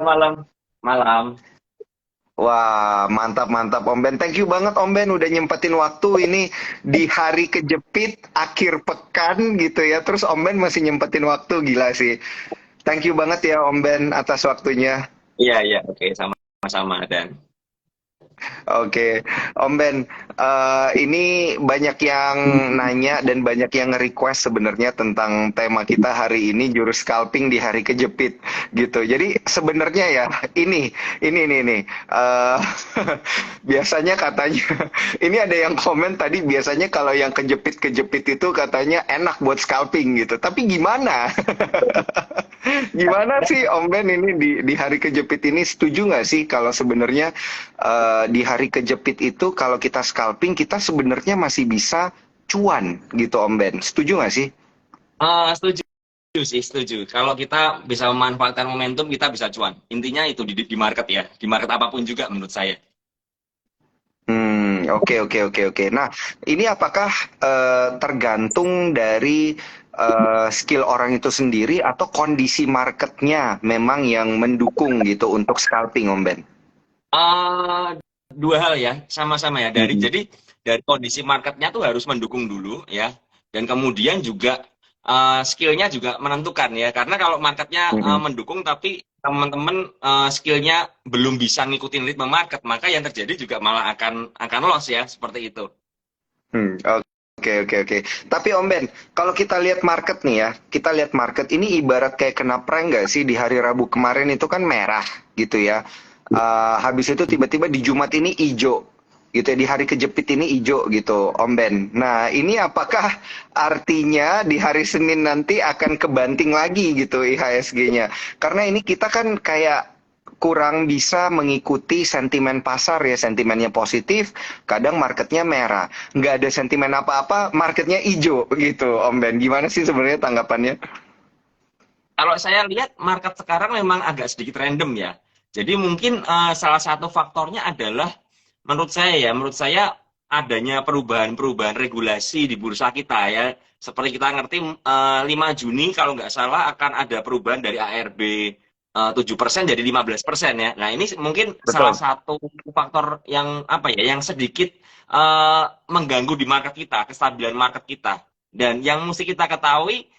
malam. Malam. Wah, mantap mantap Om Ben. Thank you banget Om Ben udah nyempetin waktu ini di hari kejepit akhir pekan gitu ya. Terus Om Ben masih nyempetin waktu, gila sih. Thank you banget ya Om Ben atas waktunya. Iya, iya, oke, sama-sama dan Oke, Om Ben, ini banyak yang nanya dan banyak yang request sebenarnya tentang tema kita hari ini jurus scalping di hari kejepit gitu. Jadi sebenarnya ya ini eh, biasanya katanya ini ada yang komen tadi biasanya kalau yang kejepit-kejepit itu katanya enak buat scalping gitu. Tapi gimana? Gimana sih Om Ben ini di hari kejepit ini setuju nggak sih kalau sebenarnya di hari kejepit itu kalau kita scalping kita sebenarnya masih bisa cuan gitu Om Ben. Setuju nggak sih? setuju sih, setuju. Kalau kita bisa memanfaatkan momentum, kita bisa cuan. Intinya itu di market ya, di market apapun juga menurut saya. Oke oke oke oke. Nah, ini apakah tergantung dari skill orang itu sendiri atau kondisi marketnya memang yang mendukung gitu untuk scalping Om Ben? eh Dua hal ya, sama-sama ya. Mm-mm. Dari kondisi marketnya tuh harus mendukung dulu ya, dan kemudian juga skillnya juga menentukan ya. Karena kalau marketnya Mm-mm. mendukung tapi teman-teman skillnya belum bisa ngikutin ritme market, maka yang terjadi juga malah akan loss ya, seperti itu. Oke oke oke. Tapi Om Ben, kalau kita lihat market nih ya, kita lihat market ini ibarat kayak kena prank nggak sih di hari Rabu kemarin itu kan merah gitu ya. Habis itu tiba-tiba di Jumat ini hijau gitu ya, di hari kejepit ini hijau gitu Om Ben. Nah ini apakah artinya di hari Senin nanti akan kebanting lagi gitu IHSG-nya? Karena ini kita kan kayak kurang bisa mengikuti sentimen pasar ya, sentimennya positif, kadang marketnya merah, nggak ada sentimen apa-apa, marketnya hijau gitu, Om Ben. Gimana sih sebenarnya tanggapannya? Kalau saya lihat market sekarang memang agak sedikit random ya. Jadi mungkin salah satu faktornya adalah menurut saya adanya perubahan-perubahan regulasi di bursa kita ya. Seperti kita ngerti 5 Juni kalau nggak salah akan ada perubahan dari ARB 7% jadi 15% ya. Nah, ini mungkin salah Betul. satu faktor yang apa ya, yang sedikit mengganggu di market kita, kestabilan market kita. Dan yang mesti kita ketahui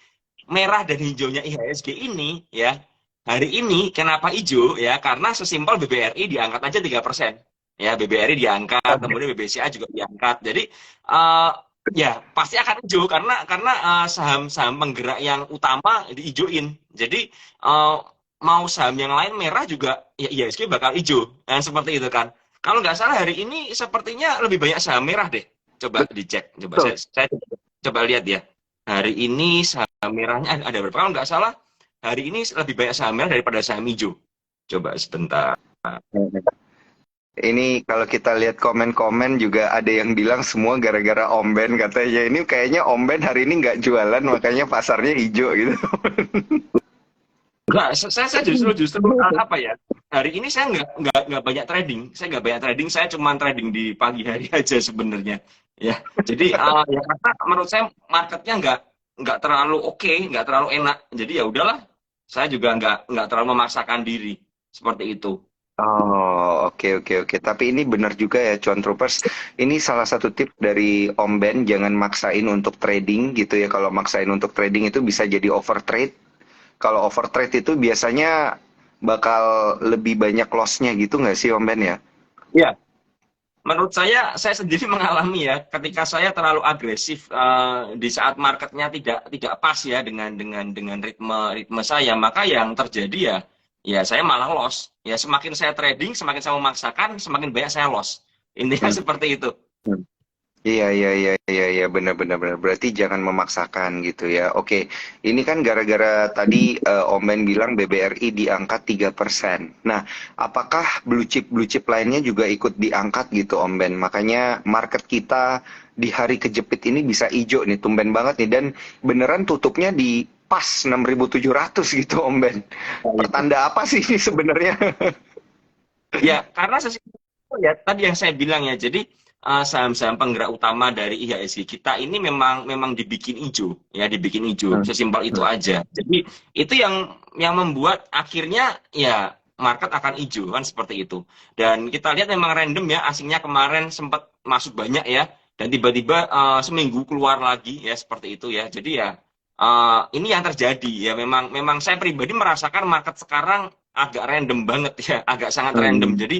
merah dan hijaunya IHSG ini ya, hari ini kenapa hijau ya, karena sesimpel BBRI diangkat aja 3%. Ya, BBRI diangkat, kemudian BBCA juga diangkat. Jadi uh, ya pasti akan hijau karena saham-saham penggerak yang utama dihijauin. Jadi uh, mau saham yang lain merah juga ya IHSG bakal hijau. Nah, seperti itu kan. Kalau nggak salah hari ini sepertinya lebih banyak saham merah deh. Coba dicek, coba Betul. saya coba lihat ya. Hari ini saham merahnya ada berapa? Kalau nggak salah, hari ini lebih banyak saham merah daripada saham hijau. Coba sebentar. Ini kalau kita lihat komen-komen juga ada yang bilang semua gara-gara Om Ben katanya. Ini kayaknya Om Ben hari ini nggak jualan makanya pasarnya hijau gitu. Enggak, saya justru apa ya? Hari ini saya nggak banyak trading. Saya nggak banyak trading. Saya cuma trading di pagi hari aja sebenarnya. Ya, jadi ya karena menurut saya marketnya nggak terlalu oke, nggak terlalu enak. Jadi ya udahlah. Saya juga nggak terlalu memaksakan diri seperti itu. Oh, oke oke oke. Tapi ini benar juga ya, Cuan Troopers. Ini salah satu tips dari Om Ben, jangan maksain untuk trading gitu ya. Kalau maksain untuk trading itu bisa jadi overtrade. Kalau overtrade itu biasanya bakal lebih banyak loss-nya gitu nggak sih Om Ben ya? Ya, menurut saya sendiri mengalami ya, ketika saya terlalu agresif di saat marketnya tidak pas ya dengan ritme ritme saya, maka yang terjadi ya ya saya malah loss. Ya semakin saya trading, semakin saya memaksakan, semakin banyak saya loss. Intinya Hmm. seperti itu. Iya iya iya iya iya benar benar benar. Berarti jangan memaksakan gitu ya. Oke, ini kan gara-gara tadi Om Ben bilang BBRI diangkat 3%. Nah, apakah blue chip lainnya juga ikut diangkat gitu Om Ben? Makanya market kita di hari kejepit ini bisa hijau nih, tumben banget nih dan beneran tutupnya di pas 6.700 gitu Om Ben. Oh, iya. Pertanda apa sih ini sebenarnya? Ya, karena sesimpel itu ya tadi yang saya bilang ya. Jadi saham-saham penggerak utama dari IHSG kita ini memang memang dibikin hijau, ya dibikin hijau. Hmm. Sesimpel itu aja. Jadi itu yang membuat akhirnya ya market akan hijau kan seperti itu. Dan kita lihat memang random ya, asingnya kemarin sempat masuk banyak ya, dan tiba-tiba seminggu keluar lagi ya seperti itu ya. Jadi ya ini yang terjadi ya, memang memang saya pribadi merasakan market sekarang agak random banget ya, agak sangat random. Hmm. Jadi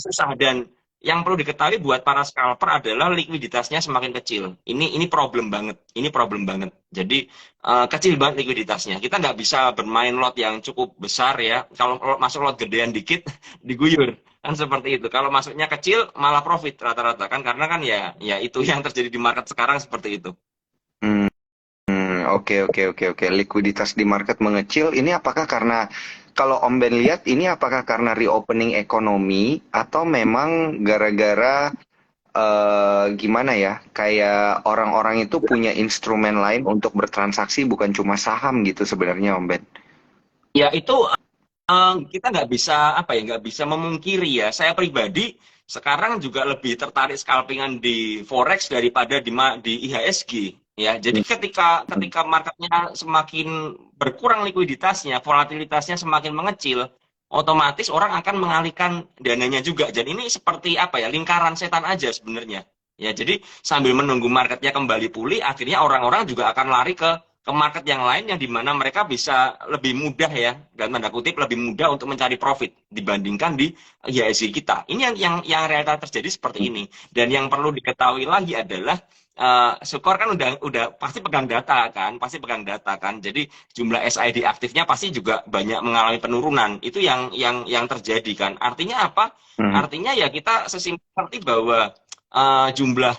susah, dan yang perlu diketahui buat para scalper adalah likuiditasnya semakin kecil. Ini problem banget. Ini problem banget. Jadi kecil banget likuiditasnya. Kita nggak bisa bermain lot yang cukup besar ya. Kalau masuk lot gedean dikit, diguyur kan seperti itu. Kalau masuknya kecil, malah profit rata-rata kan, karena kan ya ya itu yang terjadi di market sekarang seperti itu. Hmm. Oke, oke, oke, oke. Likuiditas di market mengecil. Ini apakah karena, kalau Om Ben lihat, ini apakah karena reopening ekonomi atau memang gara-gara gimana ya? Kayak orang-orang itu punya instrumen lain untuk bertransaksi, bukan cuma saham gitu sebenarnya, Om Ben. Ya itu kita nggak bisa apa ya, nggak bisa memungkiri ya. Saya pribadi sekarang juga lebih tertarik scalpingan di forex daripada di IHSG ya. Jadi ketika ketika marketnya semakin berkurang likuiditasnya, volatilitasnya semakin mengecil, otomatis orang akan mengalihkan dananya juga. Dan ini seperti apa ya, lingkaran setan aja sebenarnya. Ya, jadi sambil menunggu marketnya kembali pulih, akhirnya orang-orang juga akan lari ke market yang lain yang dimana mereka bisa lebih mudah ya, dan tanda kutip lebih mudah untuk mencari profit dibandingkan di IHSG kita. Ini yang realita terjadi seperti ini. Dan yang perlu diketahui lagi adalah Sukor kan udah pasti pegang data kan, pasti pegang data kan. Jadi jumlah SID aktifnya pasti juga banyak mengalami penurunan. Itu yang terjadi kan. Artinya apa? Hmm. Artinya ya kita sesimpel seperti bahwa jumlah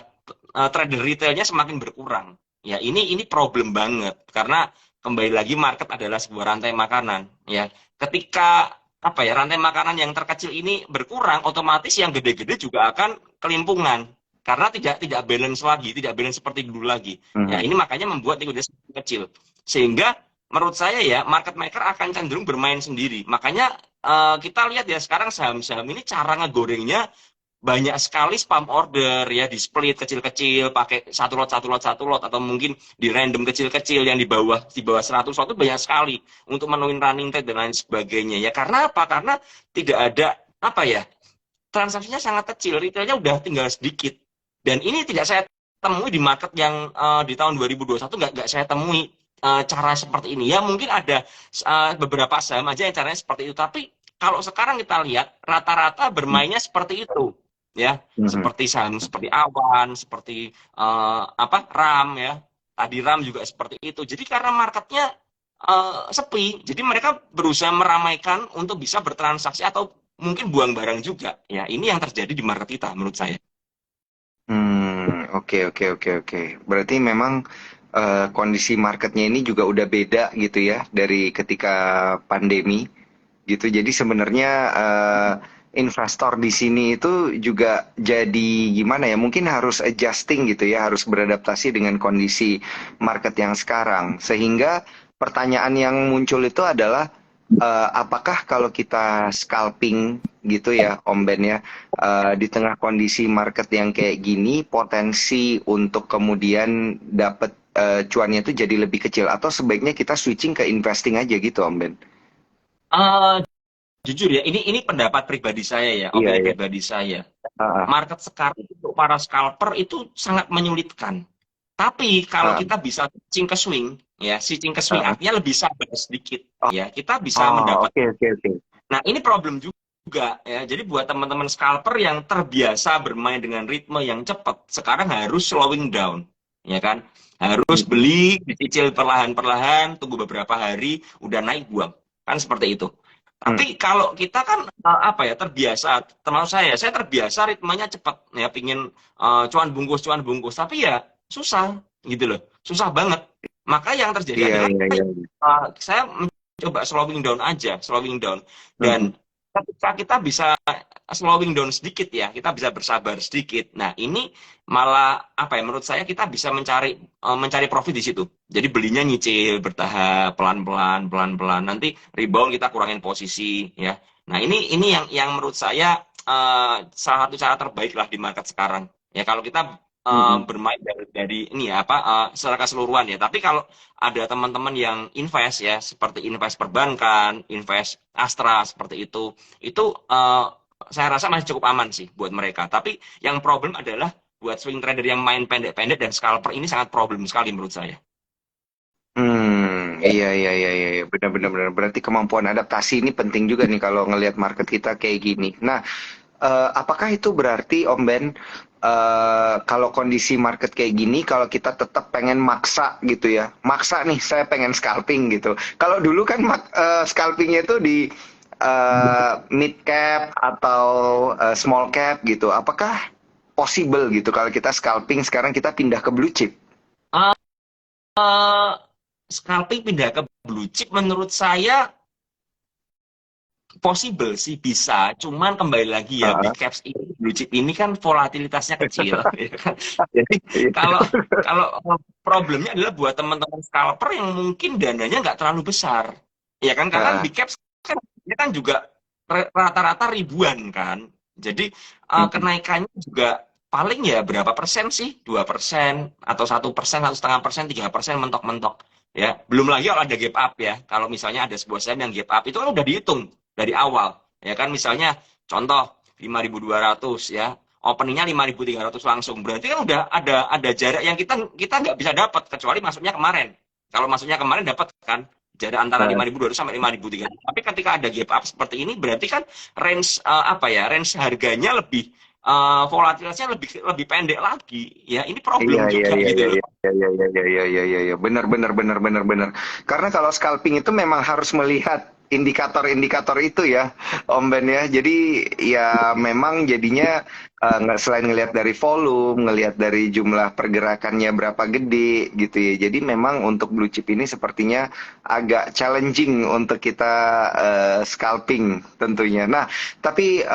trader retailnya semakin berkurang. Ya, ini problem banget karena kembali lagi market adalah sebuah rantai makanan. Ya, ketika apa ya, rantai makanan yang terkecil ini berkurang, otomatis yang gede-gede juga akan kelimpungan karena tidak balance lagi, tidak balance seperti dulu lagi. Ya, Hmm. ini makanya membuat likuiditas kecil. Sehingga menurut saya ya, market maker akan cenderung bermain sendiri. Makanya kita lihat ya sekarang saham-saham ini cara ngegorengnya banyak sekali spam order ya, di split kecil-kecil pakai satu lot atau mungkin di random kecil-kecil yang di bawah 100 lot, itu banyak sekali untuk menuin running trade dan lain sebagainya ya. Karena apa? Karena tidak ada apa ya, transaksinya sangat kecil, retailnya udah tinggal sedikit. Dan ini tidak saya temui di market yang di tahun 2021, nggak saya temui cara seperti ini. Ya mungkin ada beberapa saham aja yang caranya seperti itu, tapi kalau sekarang kita lihat rata-rata bermainnya seperti itu ya, Hmm. seperti saham seperti Awan, seperti apa, RAM ya, tadi RAM juga seperti itu. Jadi karena marketnya sepi, jadi mereka berusaha meramaikan untuk bisa bertransaksi atau mungkin buang barang juga. Ya, ini yang terjadi di market kita menurut saya. Oke, oke, oke, oke. Berarti memang kondisi marketnya ini juga udah beda gitu ya dari ketika pandemi gitu. Jadi sebenarnya investor di sini itu juga jadi gimana ya? Mungkin harus adjusting gitu ya, harus beradaptasi dengan kondisi market yang sekarang. Sehingga pertanyaan yang muncul itu adalah apakah kalau kita scalping gitu ya, Om Ben ya, di tengah kondisi market yang kayak gini, potensi untuk kemudian dapat cuannya itu jadi lebih kecil, atau sebaiknya kita switching ke investing aja gitu, Om Ben? Eh, jujur ya, ini pendapat pribadi saya ya, Iya, opini iya. pribadi saya. Ah, ah, Market sekarang untuk para scalper itu sangat menyulitkan. Tapi kalau ah, kita bisa switching ke swing, ya, switching ke swing ah. artinya lebih sabar sedikit, Oh, ya, kita bisa oh, mendapat. oke, oke, oke. Nah, ini problem juga ya. Jadi buat teman-teman scalper yang terbiasa bermain dengan ritme yang cepat, sekarang harus slowing down, ya kan? Harus beli, dicicil perlahan-perlahan, tunggu beberapa hari, udah naik buang. Kan seperti itu. Hmm. Tapi kalau kita kan apa ya, terbiasa, termasuk saya terbiasa ritmenya cepat ya, pingin cuan bungkus, tapi ya susah gitu loh, susah banget. Maka yang terjadi Iya, adalah iya, iya. saya mencoba slowing down aja, slowing down. Hmm. Dan ketika kita bisa slowing down sedikit ya, kita bisa bersabar sedikit. Nah, ini malah apa ya, menurut saya kita bisa mencari profit di situ. Jadi belinya nyicil, bertahap, pelan-pelan, pelan-pelan. Nanti rebound kita kurangin posisi ya. Nah, ini yang menurut saya salah satu cara terbaik lah di market sekarang. Ya, kalau kita Mm-mm. bermain dari ini ya apa secara keseluruhan ya. Tapi kalau ada teman-teman yang invest ya seperti invest perbankan, invest Astra seperti itu saya rasa masih cukup aman sih buat mereka. Tapi yang problem adalah buat swing trader yang main pendek-pendek dan scalper ini sangat problem sekali menurut saya. Iya, iya, iya, iya, iya. Benar, benar, benar. Berarti kemampuan adaptasi ini penting juga nih kalau ngelihat market kita kayak gini. Nah, apakah itu berarti Om Ben, kalau kondisi market kayak gini, kalau kita tetap pengen maksa gitu ya, maksa nih, saya pengen scalping gitu. Kalau dulu kan scalpingnya itu di mid cap atau small cap gitu. Apakah possible gitu kalau kita scalping sekarang kita pindah ke blue chip? Eh, eh, Scalping pindah ke blue chip menurut saya possible sih bisa, cuman kembali lagi ya big Heeh. caps ini, blue chip ini kan volatilitasnya kecil, ya kan? Jadi Iya. kalau kalau problemnya adalah buat teman-teman scalper yang mungkin dananya nggak terlalu besar, ya kan? Karena Heeh. big caps kan ini kan juga rata-rata ribuan kan, jadi Mhm. kenaikannya juga paling ya berapa persen sih? 2% atau 1%, 1,5%, 3% mentok-mentok. Ya, belum lagi kalau ada gap up ya. Kalau misalnya ada sebuah saham yang gap up itu kan udah dihitung dari awal, ya kan? Misalnya contoh 5.200 ya, openingnya 5.300 langsung, berarti kan udah ada jarak yang kita kita nggak bisa dapat kecuali masuknya kemarin. Kalau masuknya kemarin dapat kan jarak antara Heeh. 5.200 sampai 5.300. Tapi ketika ada gap up seperti ini berarti kan range apa ya, range harganya lebih volatilitasnya lebih lebih pendek lagi ya, ini Iya, problem iya, juga iya, gitu iya, loh. iya, iya, iya, iya, iya, iya, iya, iya. Benar, benar, benar, benar, benar. Karena kalau scalping itu memang harus melihat indikator-indikator itu ya, Om Ben ya. Jadi ya memang jadinya selain ngelihat dari volume, ngelihat dari jumlah pergerakannya berapa gede gitu ya. Jadi memang untuk blue chip ini sepertinya agak challenging untuk kita scalping tentunya. Nah, tapi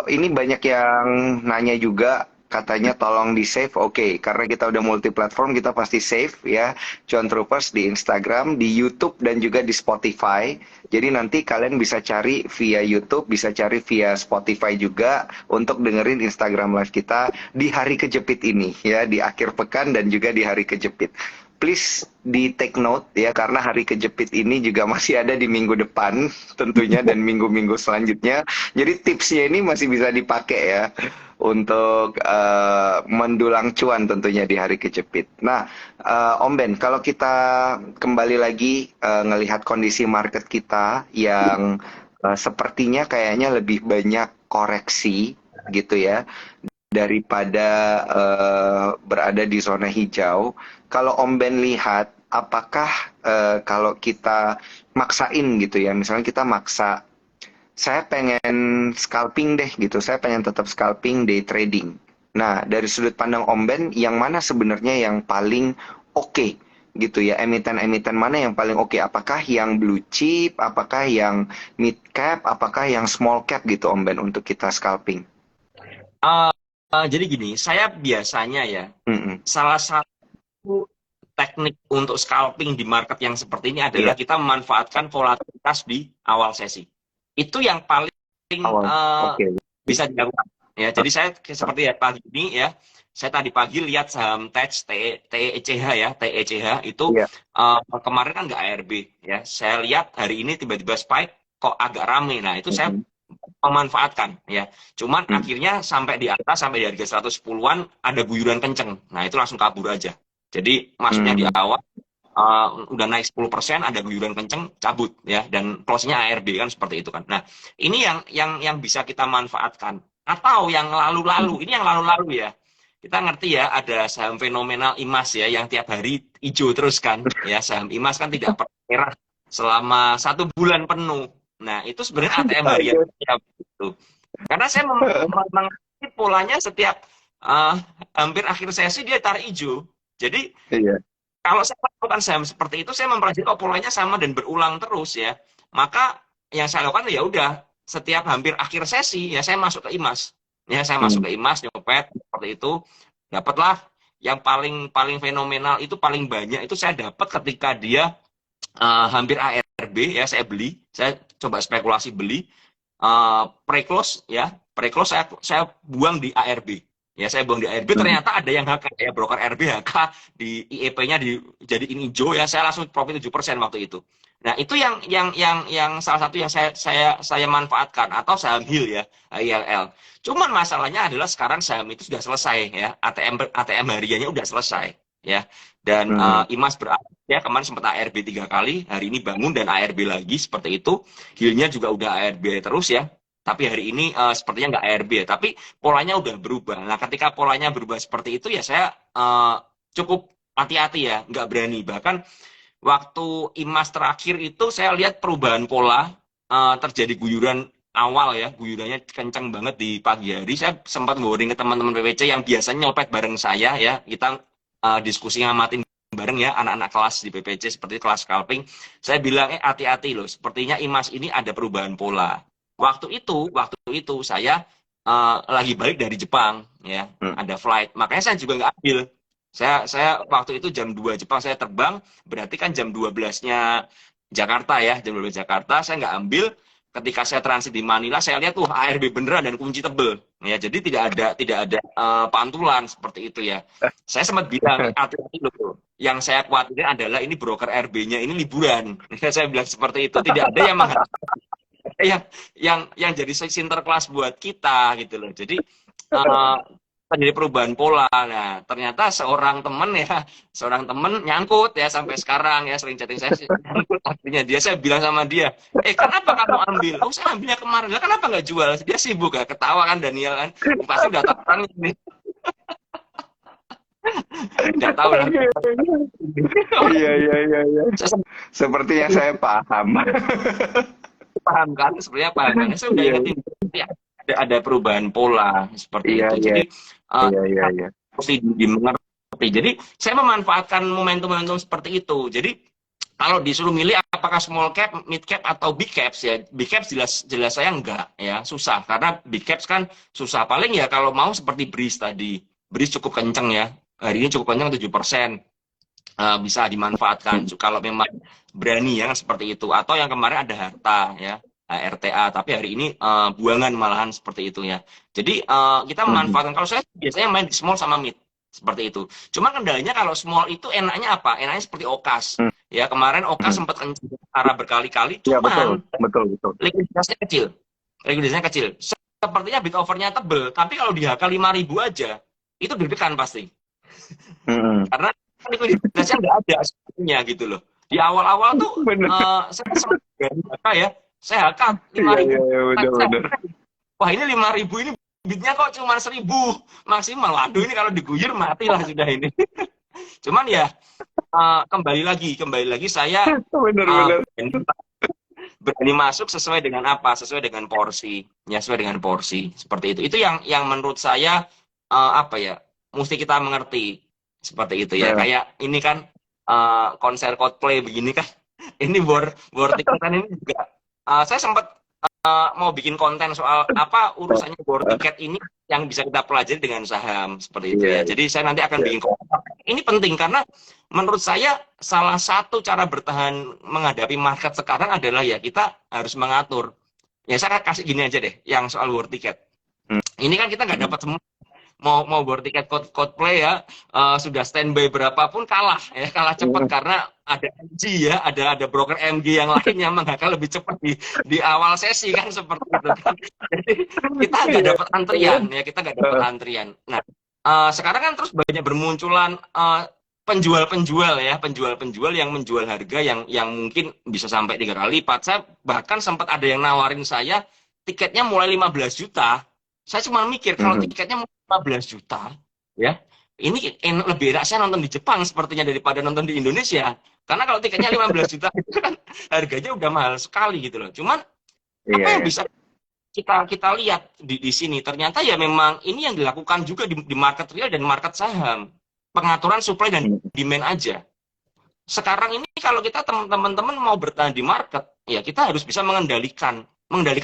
ini banyak yang nanya juga katanya tolong di save. Oke, karena kita udah multi platform kita pasti save ya Cuan Troopers di Instagram, di YouTube dan juga di Spotify. Jadi nanti kalian bisa cari via YouTube, bisa cari via Spotify juga untuk dengerin Instagram live kita di hari kejepit ini ya, di akhir pekan dan juga di hari kejepit. Please di take note ya, karena hari kejepit ini juga masih ada di minggu depan tentunya dan minggu-minggu selanjutnya. Jadi tipsnya ini masih bisa dipakai ya untuk mendulang cuan tentunya di hari kejepit. Nah, Om Ben, kalau kita kembali lagi ngelihat kondisi market kita yang sepertinya kayaknya lebih banyak koreksi gitu ya daripada berada di zona hijau. Kalau Om Ben lihat, apakah kalau kita maksain gitu ya, misalnya kita maksa saya pengen scalping deh gitu. Saya pengen tetap scalping day trading. Nah, dari sudut pandang Om Ben, yang mana sebenarnya yang paling oke gitu ya? Emiten-emiten mana yang paling oke? Apakah yang blue chip? Apakah yang mid cap? Apakah yang small cap gitu Om Ben untuk kita scalping? Uh, jadi gini, saya biasanya ya, Mm-mm. salah satu teknik untuk scalping di market yang seperti ini adalah Iya, kita memanfaatkan volatilitas di awal sesi. Itu yang paling awal. Oke. bisa dilakukan. Ya, jadi saya seperti ya pagi ini ya, saya tadi pagi lihat saham TECH ya, TECH itu Iya. kemarin kan nggak ARB ya. Saya lihat hari ini tiba-tiba spike kok agak rame. Nah, itu saya Mm-mm. memanfaatkan ya. Cuman Mm. akhirnya sampai di atas sampai di harga 110-an ada guyuran kenceng. Nah, itu langsung kabur aja. Jadi masuknya di Mm. awal udah naik 10%, ada guyuran kenceng, cabut ya, dan close-nya ARB kan seperti itu kan. Nah, ini yang bisa kita manfaatkan. Atau yang lalu-lalu, ini yang lalu-lalu ya. Kita ngerti ya, ada saham fenomenal IMAS ya, yang tiap hari hijau terus kan. Ya, saham IMAS kan tidak pernah merah selama 1 bulan penuh. Nah, itu sebenarnya ATM harian Aduh. ya, gitu. Karena saya mengerti polanya setiap eh, hampir akhir sesi dia tarik hijau. Jadi Iya. kalau saya melakukan saham seperti itu, saya mempelajari kok polanya sama dan berulang terus ya. Maka yang saya lakukan ya udah setiap hampir akhir sesi ya saya masuk ke IMAS. Ya saya masuk Mm. ke IMAS nyopet seperti itu. Dapatlah yang paling paling fenomenal itu paling banyak itu saya dapat ketika dia hampir ARB ya saya beli. Saya coba spekulasi beli pre-close ya. Pre-close saya buang di ARB Ya saya buang di ARB, ternyata ada yang HK ya, broker RB HK di IEP-nya dijadiin hijau ya, saya langsung profit 7% waktu itu. Nah, itu yang salah satu yang saya manfaatkan, atau saham HIL ya, HILL. Cuman masalahnya adalah sekarang saham itu sudah selesai ya, ATM hariannya udah selesai ya. Dan Hmm. IMAS berarti ya, kemarin sempat ARB 3 kali, hari ini bangun dan ARB lagi seperti itu. HIL-nya juga udah ARB terus ya. Tapi hari ini sepertinya nggak ARB ya. Tapi polanya udah berubah. Nah, ketika polanya berubah seperti itu ya saya cukup hati-hati ya, nggak berani. Bahkan waktu IMAS terakhir itu saya lihat perubahan pola, terjadi guyuran awal ya, guyurannya kencang banget di pagi hari. Saya sempat warning ke teman-teman PPC yang biasanya nyopet bareng saya ya, kita diskusi ngamatin bareng ya, anak-anak kelas di PPC seperti kelas scalping. Saya bilang hati-hati loh, sepertinya IMAS ini ada perubahan pola. Waktu itu saya lagi balik dari Jepang ya, Hmm. ada flight, makanya saya juga nggak ambil. Saya waktu itu jam 2 Jepang saya terbang, berarti kan jam 12-nya Jakarta ya, jam 12 Jakarta saya nggak ambil. Ketika saya transit di Manila, saya lihat tuh ARB beneran dan kunci tebel ya, jadi tidak ada pantulan seperti itu ya. Saya sempat bilang hati-hati loh, yang saya khawatirkan adalah ini broker RB-nya ini liburan. Saya bilang seperti itu, tidak ada yang jadi sinterklas buat kita gitu loh. Jadi uh, terjadi perubahan pola. Nah, ternyata seorang temen nyangkut ya sampai sekarang ya, sering chatting saya nyangkut. Akhirnya saya bilang sama dia, kenapa kamu ambil? Oh, saya ambilnya kemarin. Lah, kenapa nggak jual? Dia sibuk ya, ketawa kan Daniel kan. Pasti udah tahu nih, nggak tahu lah. Iya, iya, iya, iya. Saya Sepertinya saya paham. paham kan, sebenarnya paham kan. Saya udah Iya, ingetin ada perubahan pola seperti iya, itu. iya, Jadi uh, iya, iya, iya. mesti dimengerti. Jadi saya memanfaatkan momentum-momentum seperti itu. Jadi kalau disuruh milih apakah small cap, mid cap atau big caps ya, big caps jelas jelas saya enggak ya, susah karena big caps kan susah. Paling ya kalau mau seperti Breeze tadi, Breeze cukup kenceng ya, hari ini cukup kenceng 7%. Bisa dimanfaatkan kalau memang berani ya seperti itu, atau yang kemarin ada harta ya, RTA, tapi hari ini buangan malahan seperti itu ya. Jadi kita Mhm. memanfaatkan, kalau saya biasanya main di small sama mid seperti itu. Cuma kendalanya kalau small itu enaknya apa? Enaknya seperti Okas Hmm. ya, kemarin Okas Hmm. sempat kencang arah berkali-kali, Ya, betul, cuman betul, betul. likuiditasnya kecil. Likuiditasnya kecil. Sepertinya bid overnya tebel, tapi kalau di HK 5.000 aja itu deg-degan pasti. Mhm. Karena likuiditasnya nggak ada sebenarnya gitu loh. Di awal-awal tuh Bener. saya sempat dari HK ya, saya HK lima Iya, ribu, iya, iya, bener, bener. wah ini 5.000 ini bitnya kok cuma 1.000 maksimal. Waduh, ini kalau diguyur matilah sudah ini. Cuman ya kembali lagi saya Bener, bener. berani, berani masuk sesuai dengan apa? Sesuai dengan porsi. Ya, sesuai dengan porsi. Seperti itu. Itu yang menurut saya apa ya? Mesti kita mengerti seperti itu ya. Ya. Kayak ini kan konser Coldplay begini kan. Ini war tiket kan ini juga. Saya sempat mau bikin konten soal apa urusannya war tiket ini yang bisa kita pelajari dengan saham seperti itu Iya, ya. Jadi saya nanti akan iya. bikin konten. Ini penting karena menurut saya salah satu cara bertahan menghadapi market sekarang adalah ya kita harus mengatur. Ya saya kasih gini aja deh, yang soal war tiket. Hmm. Ini kan kita nggak Hmm. dapat semua, mau board tiket Coldplay ya, sudah standby berapapun kalah ya, kalah cepat karena ada MG ya, ada broker MG yang lain yang menghakal lebih cepat di awal sesi kan seperti itu kan. Jadi kita nggak Iya, dapat iya. antrian ya, kita nggak dapat antrian. Nah, sekarang kan terus banyak bermunculan penjual-penjual ya, penjual-penjual yang menjual harga yang mungkin bisa sampai 3 kali lipat. Saya bahkan sempat ada yang nawarin saya tiketnya mulai 15 juta. Saya cuma mikir kalau Mhm. tiketnya 15 juta ya, ini lebih enak saya nonton di Jepang sepertinya daripada nonton di Indonesia, karena kalau tiketnya 15 juta itu kan harganya udah mahal sekali gitu loh. Cuman apa Iya, yang iya. bisa kita lihat di sini, ternyata ya memang ini yang dilakukan juga di market real dan market saham, pengaturan supply dan Mhm. demand aja. Sekarang ini kalau kita teman-teman mau bertahan di market, ya kita harus bisa mengendalikan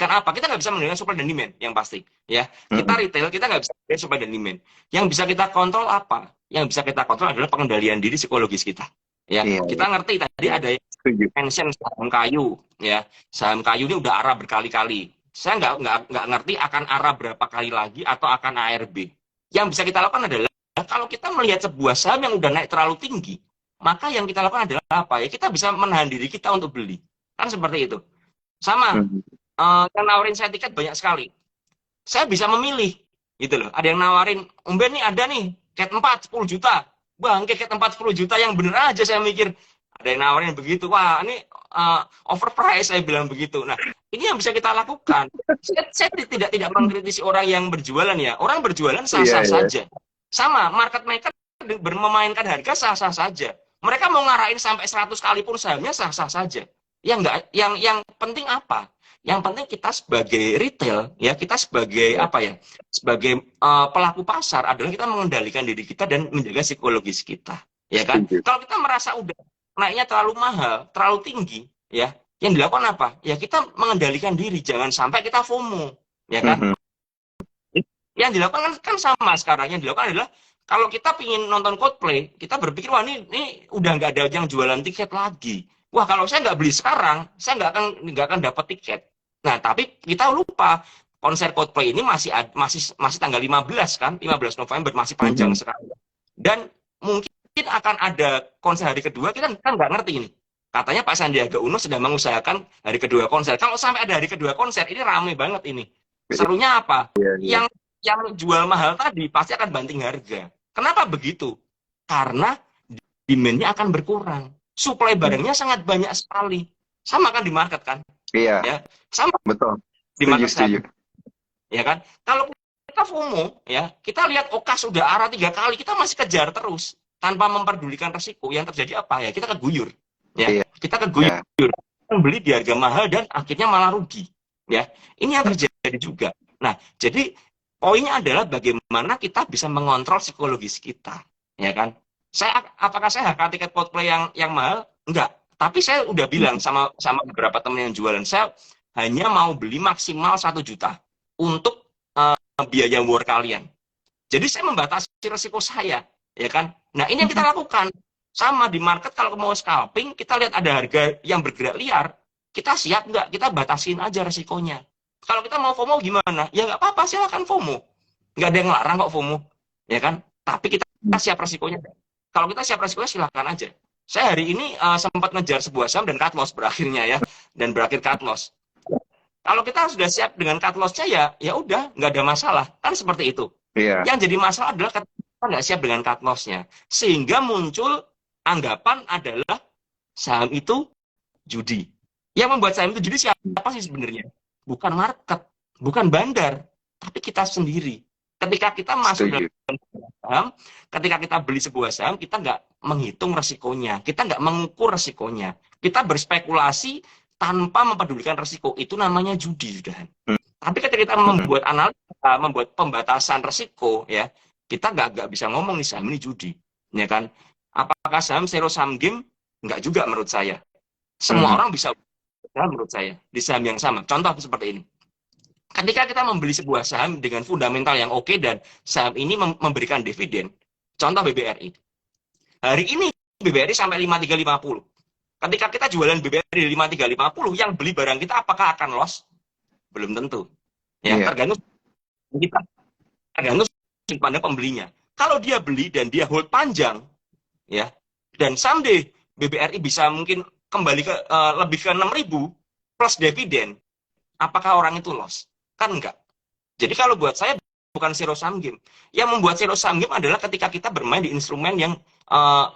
apa? Kita nggak bisa mengendalikan supply dan demand yang pasti, ya. Kita Mhm. retail, kita nggak bisa mengendalikan supply dan demand. Yang bisa kita kontrol apa? Yang bisa kita kontrol adalah pengendalian diri psikologis kita. Ya, Iya, kita iya. ngerti tadi ada yang Setuju. mention saham kayu, ya. Saham kayu ini udah arah berkali-kali. Saya nggak ngerti akan arah berapa kali lagi atau akan ARB. Yang bisa kita lakukan adalah kalau kita melihat sebuah saham yang udah naik terlalu tinggi, maka yang kita lakukan adalah apa? Ya kita bisa menahan diri kita untuk beli. Kan seperti itu. Sama, Mhm. yang nawarin saya tiket banyak sekali. Saya bisa memilih, gitu loh. Ada yang nawarin, Umben nih ada nih, cat 4, 10 juta. Bang, cat 4, 10 juta yang bener aja saya mikir. Ada yang nawarin begitu. Wah, ini overpriced, saya bilang begitu. Nah, ini yang bisa kita lakukan. Saya tidak mengkritisi orang yang berjualan ya. Orang berjualan Iya, sah-sah iya. saja. Sama, market maker memainkan harga sah-sah saja. Mereka mau ngarahin sampai 100 kali pun sahamnya sah-sah saja. Yang penting apa? Yang penting kita sebagai retail, ya kita sebagai Iya. apa ya, sebagai pelaku pasar adalah kita mengendalikan diri kita dan menjaga psikologis kita, ya kan? Setuju. Kalau kita merasa udah naiknya terlalu mahal, terlalu tinggi, ya, yang dilakukan apa? Ya kita mengendalikan diri, jangan sampai kita FOMO, ya kan? Mhm. Yang dilakukan kan sama sekarang. Yang dilakukan adalah kalau kita ingin nonton Coldplay, kita berpikir wah ini udah nggak ada yang jualan tiket lagi. Wah kalau saya nggak beli sekarang, saya nggak akan dapat tiket. Nah tapi kita lupa konser Coldplay ini masih tanggal 15 kan, 15 November masih panjang Mhm. sekali. Dan mungkin akan ada konser hari kedua, kita kan nggak ngerti ini. Katanya Pak Sandiaga Uno sedang mengusahakan hari kedua konser. Kalau sampai ada hari kedua konser, ini rame banget ini. Serunya apa? Iya, iya. Yang jual mahal tadi pasti akan banting harga. Kenapa begitu? Karena demand-nya akan berkurang. Supply Mhm. barangnya sangat banyak sekali. Sama kan di market kan? Iya, Ya, sama betul. di Setuju, market saham, setuju. ya kan? Kalau kita FOMO, ya, kita lihat Okas sudah arah 3 kali, kita masih kejar terus tanpa memperdulikan resiko. Yang terjadi apa ya? Kita keguyur, ya. Iya. Kita keguyur, beli di harga mahal dan akhirnya malah rugi, ya. Ini yang terjadi juga. Nah, jadi poinnya adalah bagaimana kita bisa mengontrol psikologis kita, ya kan? Apakah saya akan tiket Coldplay yang mahal? Enggak. Tapi saya udah bilang sama beberapa teman yang jualan, saya hanya mau beli maksimal 1 juta untuk biaya war kalian. Jadi saya membatasi resiko saya, ya kan? Nah ini yang kita lakukan. Sama di market kalau mau scalping, kita lihat ada harga yang bergerak liar, kita siap nggak? Kita batasin aja resikonya. Kalau kita mau FOMO gimana? Ya nggak apa-apa, silakan FOMO. Nggak ada yang larang kok FOMO, ya kan? Tapi kita siap resikonya. Kalau kita siap resikonya silakan aja. Saya hari ini sempat ngejar sebuah saham dan cut loss berakhirnya ya, dan berakhir cut loss. Kalau kita sudah siap dengan cut loss-nya ya udah nggak ada masalah kan seperti itu. Iya. Yang jadi masalah adalah kita nggak siap dengan cut loss-nya sehingga muncul anggapan adalah saham itu judi. Yang membuat saham itu judi siapa sih sebenarnya? Bukan market, bukan bandar, tapi kita sendiri. Ketika kita masuk Setuju. dalam saham, ketika kita beli sebuah saham, kita nggak menghitung resikonya, kita nggak mengukur resikonya, kita berspekulasi tanpa mempedulikan resiko, itu namanya judi sudah. Mhm. Tapi ketika kita Mhm. membuat analisa, membuat pembatasan resiko, ya kita nggak bisa ngomong nih saham ini judi, ya kan? Apakah saham zero sum game? Nggak juga menurut saya. Semua Mhm. orang bisa menurut saya di saham yang sama. Contoh seperti ini. Ketika kita membeli sebuah saham dengan fundamental yang oke dan saham ini memberikan dividen, contoh BBRI. Hari ini BBRI sampai 5350. Ketika kita jualan BBRI 5350, yang beli barang kita apakah akan loss? Belum tentu. Ya, Iya. tergantung kita. Tergantung sudut pandang pembelinya. Kalau dia beli dan dia hold panjang, ya, dan someday BBRI bisa mungkin kembali ke lebih ke 6.000 plus dividen, apakah orang itu loss? Kan enggak. Jadi kalau buat saya bukan zero sum game. Yang membuat zero sum game adalah ketika kita bermain di instrumen yang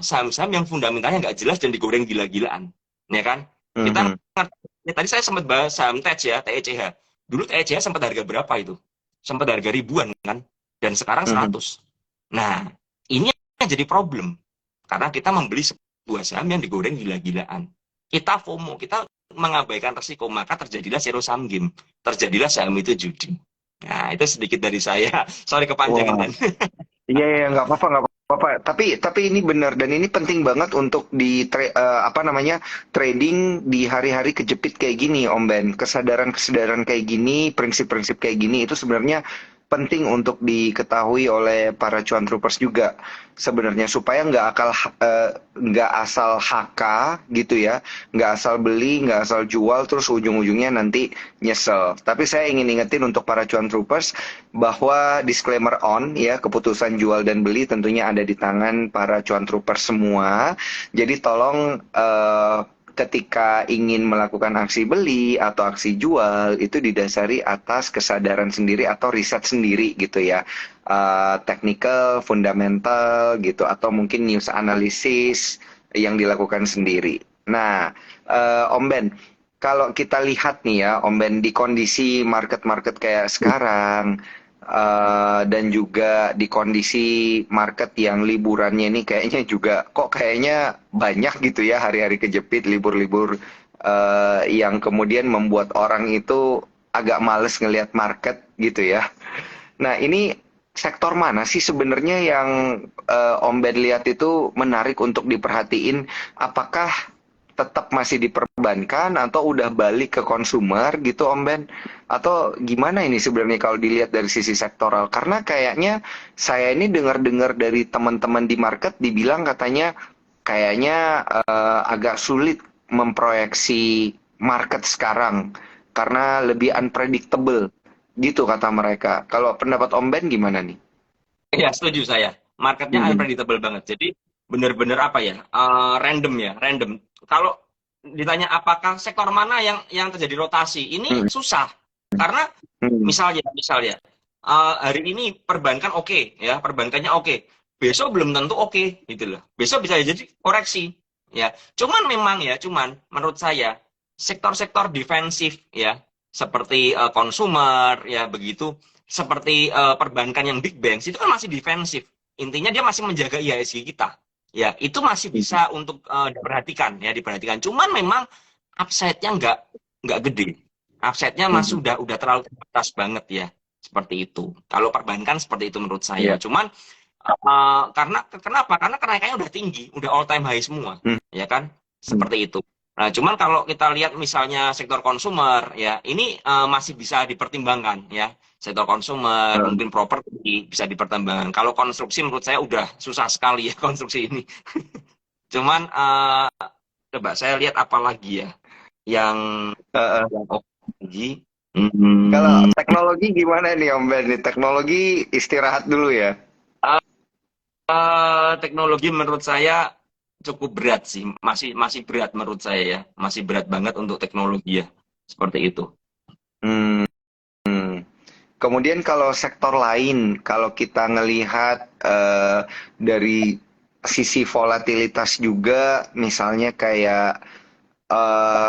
saham-saham yang fundamentalnya nggak jelas dan digoreng gila-gilaan, ya kan? Kita Mhm. ya, tadi saya sempat bahas saham TECH ya, TECH. Dulu TECH sempat harga berapa itu? Sempat harga ribuan kan? Dan sekarang Mhm. 100. Nah, ini yang jadi problem. Karena kita membeli sebuah saham yang digoreng gila-gilaan. Kita FOMO, kita mengabaikan resiko, maka terjadilah zero sum game. Terjadilah saham itu judi. Nah, itu sedikit dari saya. Sorry kepanjangan Wah. dan Iya, iya, nggak apa-apa, nggak apa-apa. Tapi ini benar dan ini penting banget untuk apa namanya trading di hari-hari kejepit kayak gini, Om Ben. Kesadaran-kesadaran kayak gini, prinsip-prinsip kayak gini itu sebenarnya penting untuk diketahui oleh para cuan troopers juga sebenarnya supaya nggak asal HK gitu ya, nggak asal beli, nggak asal jual terus ujung-ujungnya nanti nyesel. Tapi saya ingin ingetin untuk para cuan troopers bahwa disclaimer on ya, keputusan jual dan beli tentunya ada di tangan para cuan troopers semua. Jadi tolong ketika ingin melakukan aksi beli atau aksi jual itu didasari atas kesadaran sendiri atau riset sendiri gitu ya. Technical, fundamental gitu atau mungkin news analysis yang dilakukan sendiri. Nah, Om Ben, kalau kita lihat nih ya, Om Ben, di kondisi market-market kayak sekarang, dan juga di kondisi market yang liburannya ini kayaknya juga kok kayaknya banyak gitu ya hari-hari kejepit libur-libur yang kemudian membuat orang itu agak males ngelihat market gitu ya. Nah, ini sektor mana sih sebenarnya yang Om Ben lihat itu menarik untuk diperhatiin? Apakah tetap masih diperbankan atau udah balik ke konsumer gitu Om Ben? Atau gimana ini sebenarnya kalau dilihat dari sisi sektoral? Karena kayaknya saya ini dengar-dengar dari teman-teman di market dibilang katanya kayaknya agak sulit memproyeksi market sekarang karena lebih unpredictable gitu kata mereka. Kalau pendapat Om Ben gimana nih? Ya, setuju saya. Marketnya Hmm. unpredictable banget. Jadi bener-bener apa ya? Random ya, random. Kalau ditanya apakah sektor mana yang terjadi rotasi, ini Hmm. susah. Karena Hmm. misalnya hari ini perbankan oke ya, perbankannya oke. Besok belum tentu oke gitu loh. Besok bisa jadi koreksi ya. Cuman menurut saya sektor-sektor defensif ya, seperti consumer ya begitu, seperti perbankan yang big banks itu kan masih defensif. Intinya dia masih menjaga IHSG kita. Ya, itu masih bisa untuk diperhatikan. Cuman memang upside-nya nggak gede. Upside-nya Hmm. masih udah terlalu terbatas banget ya. Seperti itu. Kalau perbankan seperti itu menurut saya. Iya. Cuman kenapa? Karena kenaikannya udah tinggi, udah all time high semua, Hmm. ya kan? Hmm. Seperti itu. Nah, cuman kalau kita lihat misalnya sektor konsumer, ya ini masih bisa dipertimbangkan, ya. Sektor konsumer, Hmm. mungkin properti bisa dipertimbangkan. Kalau konstruksi menurut saya udah susah sekali ya konstruksi ini. Cuman coba saya lihat apa lagi ya yang Uh, oke lagi. Kalau Hmm, teknologi gimana nih Om Ben? Nih, teknologi istirahat dulu ya. teknologi menurut saya cukup berat sih, masih masih berat menurut saya ya, masih berat banget untuk teknologi ya, seperti itu. Hmm. Kemudian kalau sektor lain, kalau kita ngelihat dari sisi volatilitas juga, misalnya kayak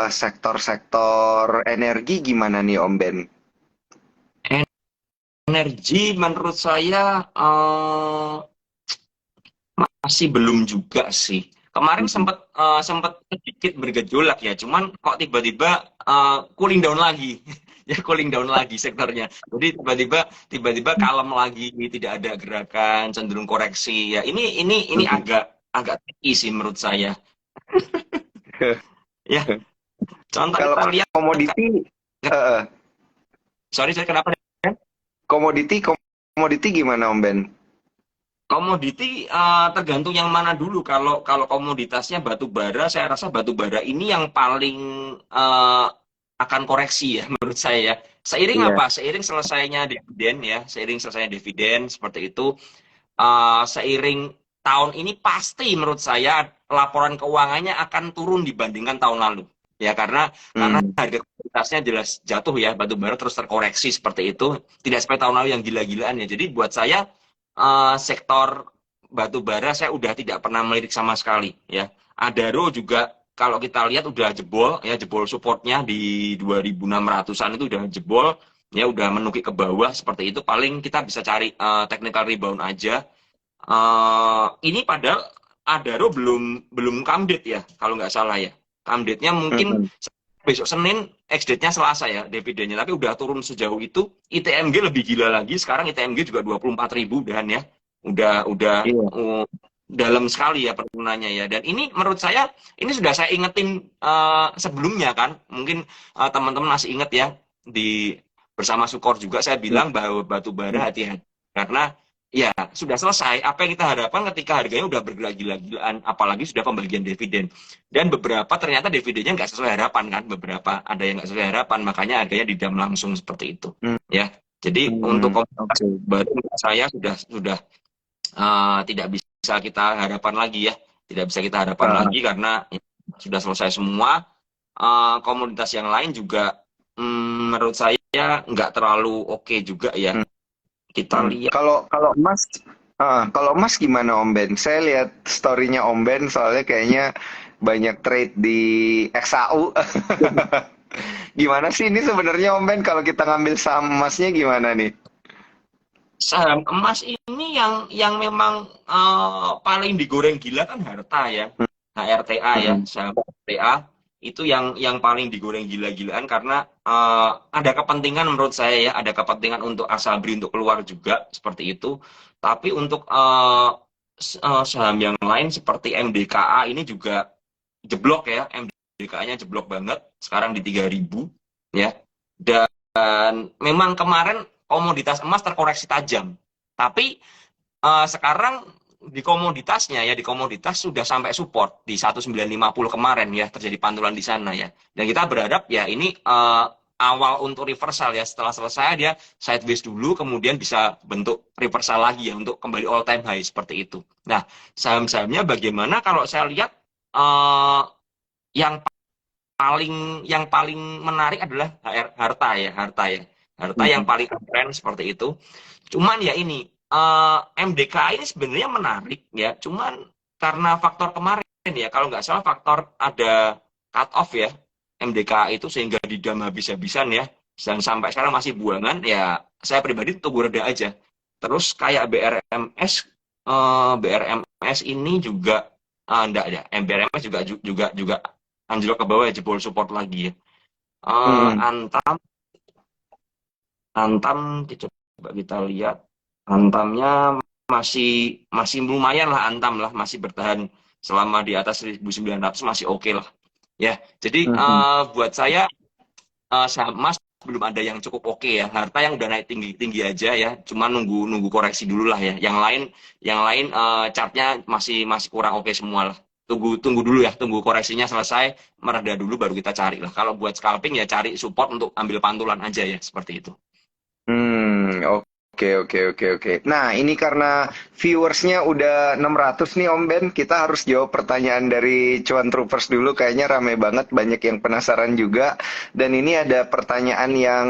sektor-sektor energi gimana nih Om Ben? Energi menurut saya masih belum juga sih. Kemarin Hmm. sempat sedikit bergejolak ya, cuman kok tiba-tiba cooling down lagi. Ya cooling down lagi sektornya. Jadi tiba-tiba kalem lagi, tidak ada gerakan, cenderung koreksi. Ya ini Hmm. agak tricky sih menurut saya. Ya, contoh Kalau kita lihat komoditi, eh, sorry kenapa? komoditi gimana Om Ben? Komoditi tergantung yang mana dulu. Kalau kalau komoditasnya batu bara, saya rasa batu bara ini yang paling akan koreksi ya menurut saya ya. Seiring Iya. apa? Seiring selesainya dividen ya, seiring selesainya dividen seperti itu. Seiring tahun ini pasti menurut saya laporan keuangannya akan turun dibandingkan tahun lalu. Ya karena Hmm. harga komoditasnya jelas jatuh ya, batu bara terus terkoreksi seperti itu. Tidak seperti tahun lalu yang gila-gilaan ya. Jadi buat saya sektor batu bara saya udah tidak pernah melirik sama sekali ya. Adaro juga kalau kita lihat udah jebol ya, jebol supportnya di 2600-an itu udah jebol ya, udah menukik ke bawah seperti itu. Paling kita bisa cari technical rebound aja. Ini padahal Adaro belum belum come date ya kalau nggak salah ya. Come date-nya mungkin Hmm. besok Senin, ex date-nya Selasa ya dividennya, tapi udah turun sejauh itu. ITMG lebih gila lagi, sekarang ITMG juga 24.000 dan ya udah Iya. dalam sekali ya penurunannya ya. Dan ini menurut saya ini sudah saya ingetin sebelumnya kan, mungkin teman-teman masih inget ya, di bersama Sukor juga saya bilang bahwa batu bara hati-hati. Karena ya sudah selesai. Apa yang kita harapkan ketika harganya udah bergerak gila-gilaan, apalagi sudah pembagian dividen. Dan beberapa ternyata dividennya nggak sesuai harapan kan, beberapa ada yang nggak sesuai harapan, makanya harganya didam langsung seperti itu. Ya, jadi untuk komunitas baru saya sudah tidak bisa kita harapan lagi ya, tidak bisa kita harapan lagi karena sudah selesai semua. Komunitas yang lain juga menurut saya nggak terlalu oke juga ya. Kita lihat. Kalau Mas gimana Om Ben? Saya lihat story-nya Om Ben soalnya kayaknya banyak trade di XAU. Gimana sih ini sebenarnya Om Ben kalau kita ngambil saham emasnya gimana nih? Saham emas ini yang memang paling digoreng gila kan harta ya, HRTA ya, saham HRTA itu yang paling digoreng gila-gilaan karena ada kepentingan menurut saya ya, ada kepentingan untuk Asabri untuk keluar juga seperti itu. Tapi untuk saham yang lain seperti MDKA ini juga jeblok ya, MDKA-nya jeblok banget, sekarang di 3.000 ya. Dan memang kemarin komoditas emas terkoreksi tajam. Tapi sekarang di komoditasnya ya, di komoditas sudah sampai support di 1950 kemarin ya, terjadi pantulan di sana ya. Dan kita berharap ya ini awal untuk reversal ya, setelah selesai dia sideways dulu kemudian bisa bentuk reversal lagi ya untuk kembali all time high seperti itu. Nah, saham-sahamnya bagaimana kalau saya lihat yang paling menarik adalah harta ya, harta yang paling keren seperti itu. Cuman ya ini MDK ini sebenarnya menarik ya, cuman karena faktor kemarin ya, kalau nggak salah faktor ada cut off ya MDK itu sehingga didam habis-habisan ya, dan sampai sekarang masih buangan ya. Saya pribadi tunggu reda aja. Terus kayak BRMS ini juga enggak ya, BRMS juga anjlok ke bawah ya, jebol support lagi ya. Antam coba kita lihat, Antamnya masih lumayan lah, Antam lah masih bertahan selama di atas 1.900 masih oke lah ya. Jadi buat saya saham emas belum ada yang cukup oke ya. Harta yang udah naik tinggi aja ya, cuma nunggu koreksi dulu lah ya. Yang lain chartnya masih kurang oke semua lah. Tunggu dulu ya, tunggu koreksinya selesai, mereda dulu baru kita cari lah. Kalau buat scalping ya cari support untuk ambil pantulan aja ya, seperti itu. Oke. Nah, ini karena viewersnya udah 600 nih Om Ben, kita harus jawab pertanyaan dari Cuan Troopers dulu. Kayaknya rame banget, banyak yang penasaran juga. Dan ini ada pertanyaan yang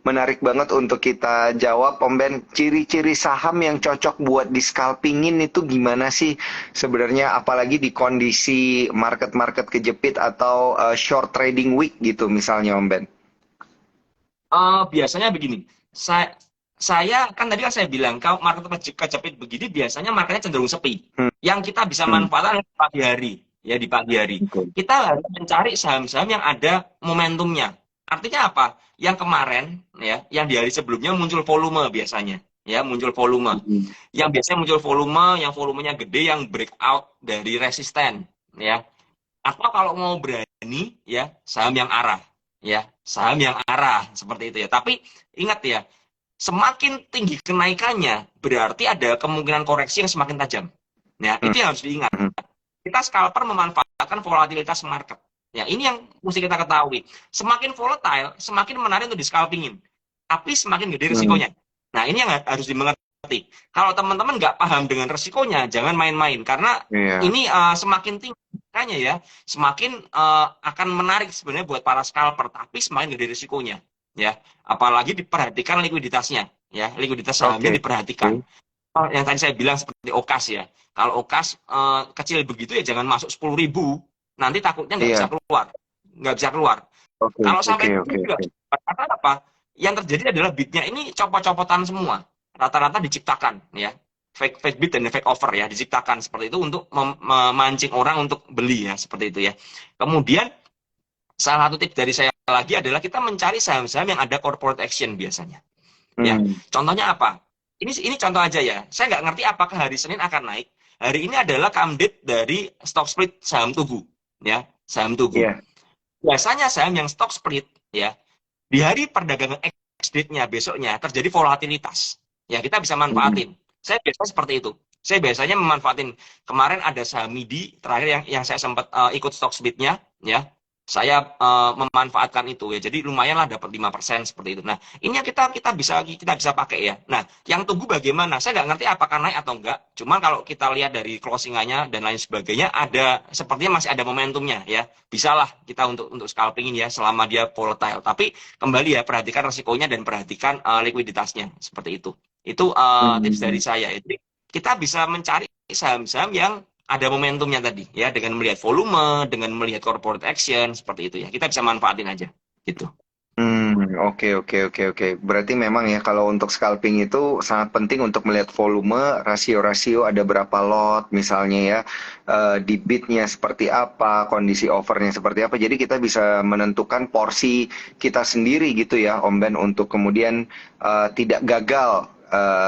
menarik banget untuk kita jawab, Om Ben. Ciri-ciri saham yang cocok buat di scalpingin itu gimana sih sebenarnya? Apalagi di kondisi market-market kejepit atau short trading week gitu misalnya, Om Ben. Biasanya begini, saya kan tadi kan saya bilang kalau market kejepit begini biasanya marketnya cenderung sepi. Yang kita bisa manfaatkan di pagi hari ya, di pagi hari. Kita harus mencari saham-saham yang ada momentumnya. Artinya apa? Yang kemarin ya, yang di hari sebelumnya muncul volume biasanya. Ya, muncul volume. Yang biasanya muncul volume, yang volumenya gede, yang breakout dari resisten ya. Atau kalau mau berani ya, saham yang arah ya, saham yang arah seperti itu ya. Tapi ingat ya, semakin tinggi kenaikannya, berarti ada kemungkinan koreksi yang semakin tajam. Ya, itu yang harus diingat. Kita scalper memanfaatkan volatilitas market. Ya, ini yang mesti kita ketahui. Semakin volatile, semakin menarik untuk di-scalpingin. Tapi semakin gede risikonya. Nah, ini yang harus dimengerti. Kalau teman-teman nggak paham dengan risikonya, jangan main-main. Karena ini semakin tinggi makanya ya, semakin akan menarik sebenarnya buat para scalper. Tapi semakin gede risikonya. Ya, apalagi diperhatikan likuiditasnya ya, likuiditas sahamnya diperhatikan. Yang tadi saya bilang seperti OKAS ya, kalau OKAS kecil begitu ya jangan masuk 10.000, nanti takutnya nggak bisa keluar. Kalau sampai juga apa yang terjadi adalah bidnya ini copot-copotan semua, rata-rata diciptakan ya, fake bid dan fake offer ya, diciptakan seperti itu untuk memancing orang untuk beli ya, seperti itu ya. Kemudian salah satu tips dari saya lagi adalah kita mencari saham-saham yang ada corporate action biasanya. Ya, contohnya apa? Ini contoh aja ya. Saya nggak ngerti apakah hari Senin akan naik. Hari ini adalah come date dari stock split saham Tugu, ya, saham Tugu. Biasanya saham yang stock split, ya, di hari perdagangan next date-nya, besoknya terjadi volatilitas. Ya, kita bisa Hmm. manfaatin. Saya biasanya seperti itu. Saya biasanya memanfaatin, kemarin ada saham MIDI terakhir yang saya sempat ikut stock split-nya, ya. Saya memanfaatkan itu ya. Jadi lumayan lah dapat 5% seperti itu. Nah, ini yang kita bisa pakai ya. Nah, yang tunggu bagaimana? Saya nggak ngerti apakah naik atau enggak. Cuman kalau kita lihat dari closingannya dan lain sebagainya, ada sepertinya masih ada momentumnya ya. Bisalah kita untuk scalpingin ya selama dia volatile. Tapi kembali ya, perhatikan resikonya dan perhatikan likuiditasnya seperti itu. Itu tips dari Hmm. saya. Jadi kita bisa mencari saham-saham yang ada momentumnya tadi ya, dengan melihat volume, dengan melihat corporate action seperti itu ya. Kita bisa manfaatin aja gitu. Oke, oke, oke, oke. Berarti memang ya kalau untuk scalping itu sangat penting untuk melihat volume, rasio-rasio ada berapa lot misalnya ya, di bidnya seperti apa, kondisi overnya seperti apa. Jadi kita bisa menentukan porsi kita sendiri gitu ya, Om Ben, untuk kemudian tidak gagal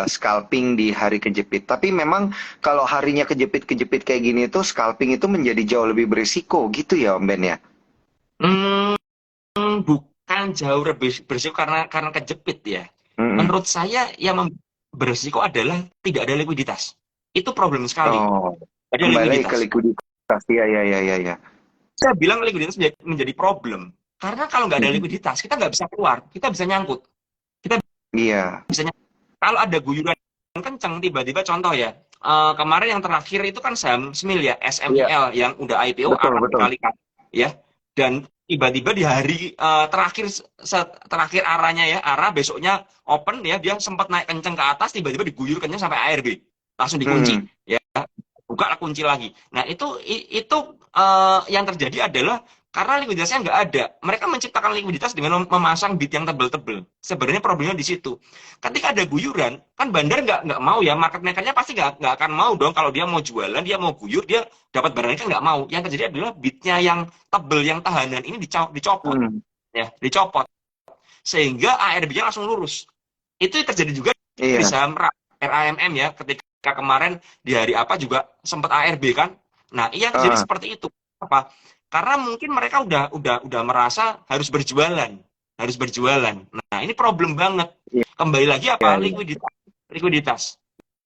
scalping di hari kejepit. Tapi memang kalau harinya kejepit-kejepit kayak gini tuh scalping itu menjadi jauh lebih berisiko gitu ya, Om Ben ya. Hmm, bukan jauh lebih berisiko karena kejepit ya. Mm-mm. Menurut saya yang berisiko adalah tidak ada likuiditas. Itu problem sekali. Oh, Tidak ada kembali ke likuiditas. likuiditas. Iya, iya, iya, iya, iya. Saya bilang likuiditas menjadi problem. Karena kalau nggak ada Mhm. likuiditas, kita nggak bisa keluar. Kita bisa nyangkut. Kita Iya, bisa nyangkut. Kalau ada guyuran kencang, tiba-tiba contoh ya, kemarin yang terakhir itu kan saham SMIL ya, iya, SMIL yang udah IPO betul, arah betul. berkali-kali ya. Dan tiba-tiba di hari terakhir terakhir arahnya ya, arah besoknya open ya, dia sempat naik kencang ke atas, tiba-tiba diguyur kencang sampai ARB. Langsung dikunci Hmm, ya. Buka kunci lagi. Nah, itu yang terjadi adalah karena likuiditasnya nggak ada. Mereka menciptakan likuiditas dengan memasang bid yang tebel-tebel. Sebenarnya problemnya di situ. Ketika ada guyuran, kan bandar nggak mau ya, market makernya pasti nggak akan mau dong kalau dia mau jualan, dia mau guyur, dia dapat barangnya kan nggak mau. Yang terjadi adalah bidnya yang tebel, yang tahanan ini dicopot, hmm, ya, dicopot, sehingga ARB-nya langsung lurus. Itu terjadi juga di iya, saham RAMM ya, ketika kemarin di hari apa juga sempat ARB kan. Nah, iya terjadi ah, seperti itu. Apa? Karena mungkin mereka udah merasa harus berjualan, harus berjualan. Nah, ini problem banget. iya, Kembali lagi iya, apa? iya. Likuiditas, likuiditas,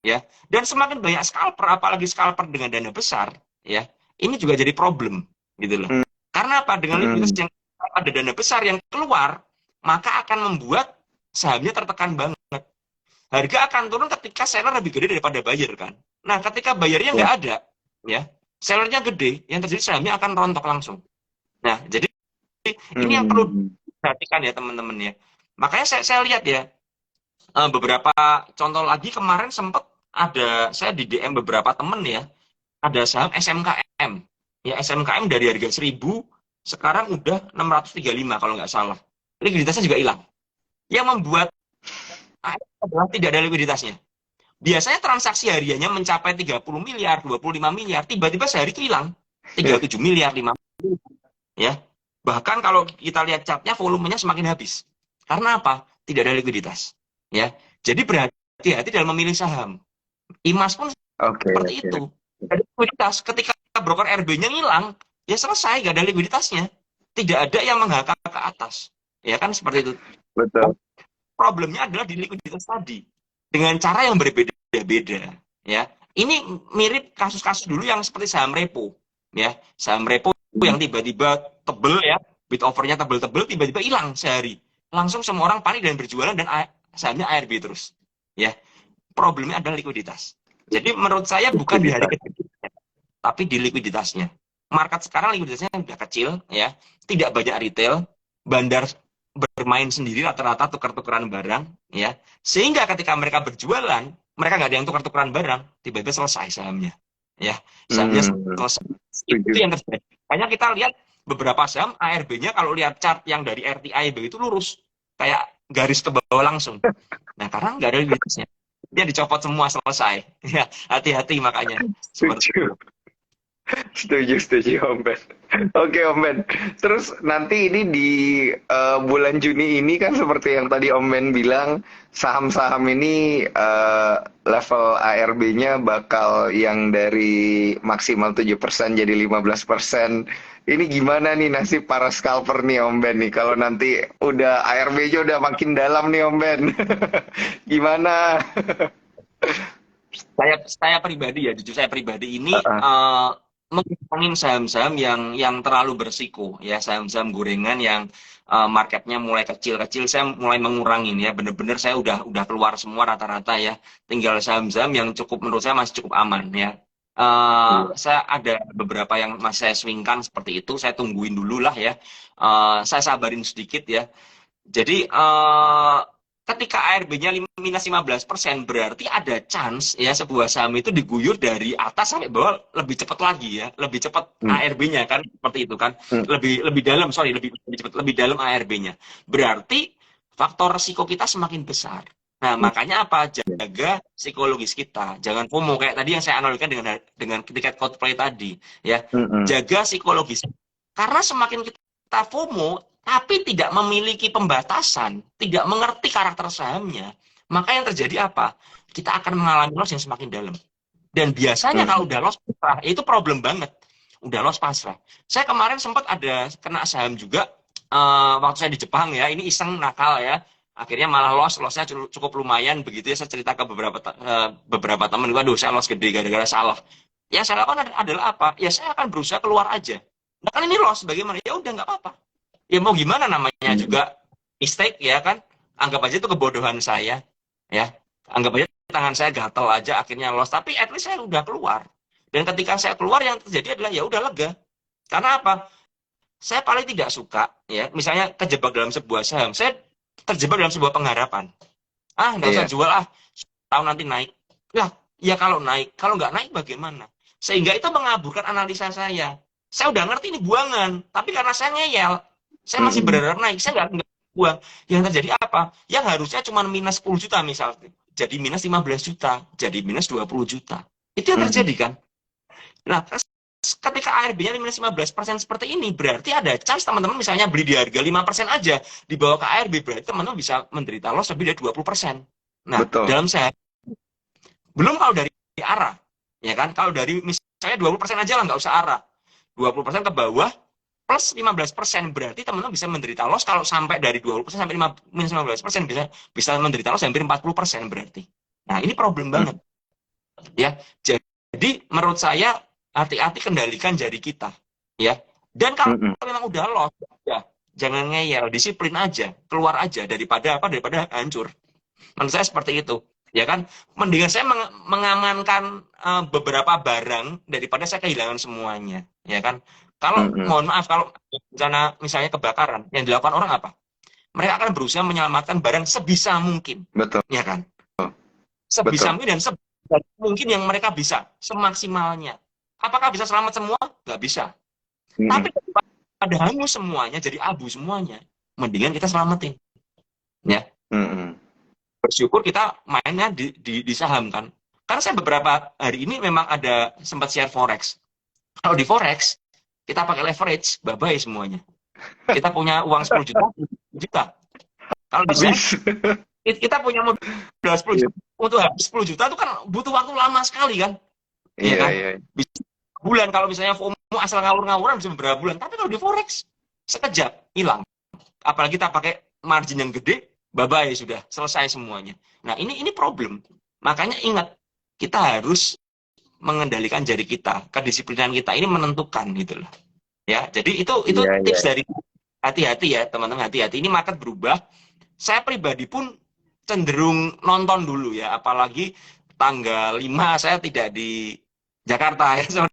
ya. Dan semakin banyak scalper, apalagi scalper dengan dana besar, ya, ini juga jadi problem, gitu loh. Hmm, Karena apa? Dengan likuiditas hmm, yang ada dana besar yang keluar, maka akan membuat sahamnya tertekan banget. Harga akan turun ketika seller lebih gede daripada buyer kan. Nah, ketika bayarnya iya. nggak ada, ya, sellernya gede, yang terjadi sahamnya akan rontok langsung. Nah, jadi ini yang perlu Hmm, diperhatikan ya teman-teman ya. Makanya saya lihat ya, beberapa contoh lagi kemarin sempat ada saya di DM beberapa temen ya, ada saham SMKM. Ya, SMKM dari harga 1.000 sekarang udah 635 kalau nggak salah. Likuiditasnya juga hilang. Yang membuat adalah tidak ada likuiditasnya. Biasanya transaksi hariannya mencapai 30 miliar, 25 miliar, tiba-tiba sehari itu hilang. 37 miliar, 5 ya. Bahkan kalau kita lihat chartnya volumenya semakin habis. Karena apa? Tidak ada likuiditas. Ya. Jadi berhati-hati dalam memilih saham. IMAS pun oke, seperti oke. itu. Ada likuiditas. Ketika broker RB-nya ngilang, ya selesai, gak ada likuiditasnya. Tidak ada yang menghakak ke atas. Ya kan seperti itu. Betul. Problemnya adalah di likuiditas tadi. Dengan cara yang berbeda-beda. Ya. Ini mirip kasus-kasus dulu yang seperti saham repo. Ya, saham repo yang tiba-tiba tebel ya, bid overnya tebel-tebel, tiba-tiba hilang sehari. Langsung semua orang panik dan berjualan dan sahamnya ARB terus. Ya, problemnya adalah likuiditas. Jadi menurut saya bukan di hari Likuiditas. ketiga, tapi di likuiditasnya. Market sekarang likuiditasnya sudah kecil, ya, tidak banyak retail, bandar bermain sendiri rata-rata tukar-tukaran barang, ya, sehingga ketika mereka berjualan, mereka nggak ada yang tukar-tukaran barang, tiba-tiba selesai sahamnya, ya, sahamnya Hmm, selesai. Itu setuju. yang terjadi. Makanya kita lihat beberapa saham ARB-nya kalau lihat chart yang dari RTI begitu lurus, kayak garis ke bawah langsung. Nah, karena nggak ada likuiditasnya. Dia dicopot semua selesai. Ya, hati-hati makanya. Seperti Setuju. Setuju, setuju, Om Ben. Oke Om Ben. Terus nanti ini di bulan Juni ini kan seperti yang tadi Om Ben bilang, saham-saham ini level ARB-nya bakal yang dari maksimal 7% jadi 15%. Ini gimana nih nasib para scalper nih Om Ben nih kalau nanti udah ARB-nya udah makin dalam nih Om Ben. Gimana? Saya pribadi ya, jujur saya pribadi ini Heeh. mengurangin saham-saham yang terlalu bersiko ya, saham-saham gorengan yang marketnya mulai kecil-kecil, saya mulai mengurangin ya, bener-bener saya udah keluar semua rata-rata ya, tinggal saham-saham yang cukup menurut saya masih cukup aman ya. Iya. Saya ada beberapa yang masih saya swingkan seperti itu, saya tungguin dulu lah ya. Saya sabarin sedikit ya. Jadi ketika ARB-nya minus 15%, berarti ada chance ya sebuah saham itu diguyur dari atas sampai bawah lebih cepat lagi ya, lebih cepat Hmm. ARB-nya kan seperti itu kan, Hmm. lebih dalam, sorry, lebih cepat, lebih dalam ARB-nya. Berarti faktor resiko kita semakin besar. Nah, Hmm. makanya apa? Jaga psikologis kita. Jangan FOMO kayak tadi yang saya analogikan dengan tiket Coldplay tadi ya. Hmm. Hmm. Jaga psikologis. Karena semakin kita FOMO, tapi tidak memiliki pembatasan, tidak mengerti karakter sahamnya, maka yang terjadi apa? Kita akan mengalami loss yang semakin dalam. Dan biasanya Hmm. kalau udah loss pasrah, itu problem banget. Udah loss pasrah. Saya kemarin sempat ada kena saham juga, waktu saya di Jepang ya, ini iseng nakal ya. Akhirnya malah lossnya cukup lumayan begitu ya. Saya cerita ke beberapa teman, waduh saya loss gede gara-gara salah. Yang saya lakukan adalah apa? Ya saya akan berusaha keluar aja. Nah kan ini loss, bagaimana? Ya udah nggak apa-apa, ya mau gimana, namanya Hmm. juga mistake ya kan, anggap aja itu kebodohan saya ya, anggap aja tangan saya gatel aja akhirnya loss, tapi at least saya udah keluar. Dan ketika saya keluar yang terjadi adalah ya udah lega. Karena apa? Saya paling tidak suka ya misalnya kejebak dalam sebuah saham, saya terjebak dalam sebuah pengharapan, nggak usah Iya. jual, tahu nanti naik lah. Ya kalau naik, kalau nggak naik bagaimana, sehingga itu mengaburkan analisa saya udah ngerti ini buangan, tapi karena saya ngeyel, saya masih Hmm. berharap naik, saya nggak buang. Yang terjadi apa? Yang harusnya cuma minus 10 juta misalnya, jadi minus 15 juta, jadi minus 20 juta. Itu yang Hmm. terjadi kan. Nah, ketika ARB-nya minus 15% seperti ini, berarti ada chance teman-teman misalnya beli di harga 5% aja, dibawa ke ARB, berarti teman-teman bisa menderita loss lebih dari 20%. Nah, Betul. dalam sehari, belum kalau dari arah, ya kan? Kalau dari misalnya 20% aja lah, nggak usah arah. 20% ke bawah, plus 15%, berarti teman-teman bisa menderita loss kalau sampai dari 20% sampai minus 15%, bisa menderita loss hampir 40% berarti. Nah, ini problem Hmm. banget ya. Jadi menurut saya hati-hati, kendalikan jari kita ya. Dan kalau Hmm. memang udah loss, ya jangan ngeyel, disiplin aja, keluar aja, daripada apa? Daripada hancur. Menurut saya seperti itu ya kan, mendingan saya mengamankan beberapa barang daripada saya kehilangan semuanya ya kan. Kalau Hmm. mohon maaf, kalau bencana misalnya kebakaran, yang dilakukan orang apa? Mereka akan berusaha menyelamatkan barang sebisa mungkin Betul. ya kan, sebisa Betul. mungkin dan mungkin yang mereka bisa semaksimalnya. Apakah bisa selamat semua? Nggak bisa. Hmm. Tapi pada hangus semuanya, jadi abu semuanya, mendingan kita selamatin ya. Hmm. Bersyukur kita mainnya di saham kan. Karena saya beberapa hari ini memang ada sempat share forex. Kalau di forex kita pakai leverage, bye-bye semuanya. Kita punya uang 10 juta, 10 juta. Kalau di saham Habis. kita punya modal 10 Iya. juta, untuk habis 10 juta itu kan butuh waktu lama sekali kan. Iya Iya, kan? iya. Bisa bulan, kalau misalnya FOMO asal ngawur-ngawuran bisa beberapa bulan. Tapi kalau di forex sekejap hilang. Apalagi kita pakai margin yang gede, bye-bye sudah selesai semuanya. Nah, ini problem. Makanya ingat, kita harus mengendalikan jari kita, kedisiplinan kita ini menentukan gitu loh. Ya, jadi itu Iya, iya. tips dari hati-hati ya, teman-teman, hati-hati. Ini market berubah. Saya pribadi pun cenderung nonton dulu ya, apalagi tanggal 5 saya tidak di Jakarta ya.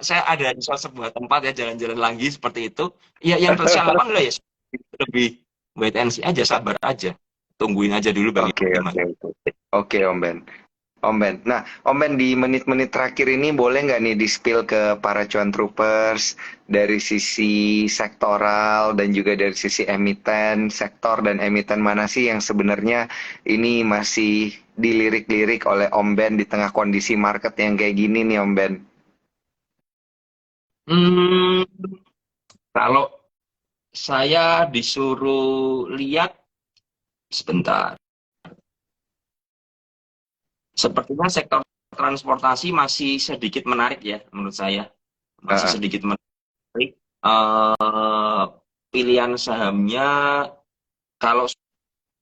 Saya ada di suatu sebuah tempat ya, jalan-jalan lagi seperti itu. Ya yang terus saya lakukan adalah ya lebih wait and see aja, sabar aja, tungguin aja dulu Oke, oke, bagaimana. oke. Oke, Om Ben. Om Ben. Nah, Om Ben di menit-menit terakhir ini boleh nggak nih di-spill ke para cuan troopers dari sisi sektoral dan juga dari sisi emiten, sektor dan emiten mana sih yang sebenarnya ini masih dilirik-lirik oleh Om Ben di tengah kondisi market yang kayak gini nih Om Ben? Hmm, kalau saya disuruh lihat sebentar, sepertinya sektor transportasi masih sedikit menarik ya menurut saya, masih Ah, sedikit menarik. Pilihan sahamnya kalau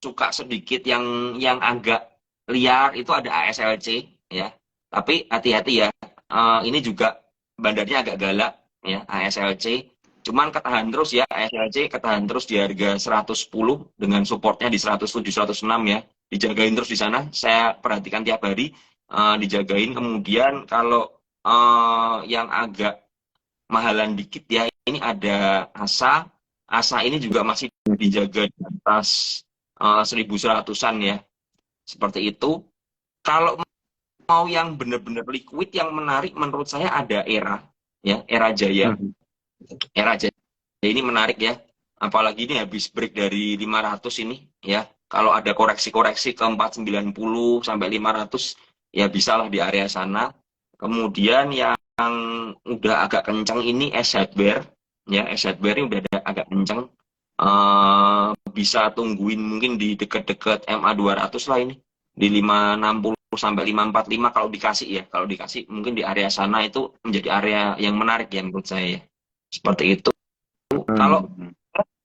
suka sedikit yang agak liar itu ada ASLC ya. Tapi hati-hati ya. Ini juga bandarnya agak galak ya ASLC. Cuman ketahan terus ya ASLC ketahan terus di harga 110 dengan supportnya di 107 106 ya. Dijagain terus di sana. Saya perhatikan tiap hari dijagain. Kemudian kalau yang agak mahalan dikit ya ini ada ASA. ASA ini juga masih dijaga di atas 1.100-an ya. Seperti itu. Kalau mau yang benar-benar liquid yang menarik menurut saya ada Era ya, Era Jaya. mhm. Era Jaya ini menarik ya. Apalagi ini habis break dari 500 ini ya. Kalau ada koreksi-koreksi ke 490 sampai 500 ya bisalah di area sana. Kemudian yang udah agak kencang ini S hardware ya, S hardware ini udah agak kencang. Bisa tungguin mungkin di dekat-dekat MA 200 lah ini di 560 sampai 545 kalau dikasih ya, kalau dikasih mungkin di area sana itu menjadi area yang menarik ya menurut saya ya. Seperti itu. Kalau Hmm.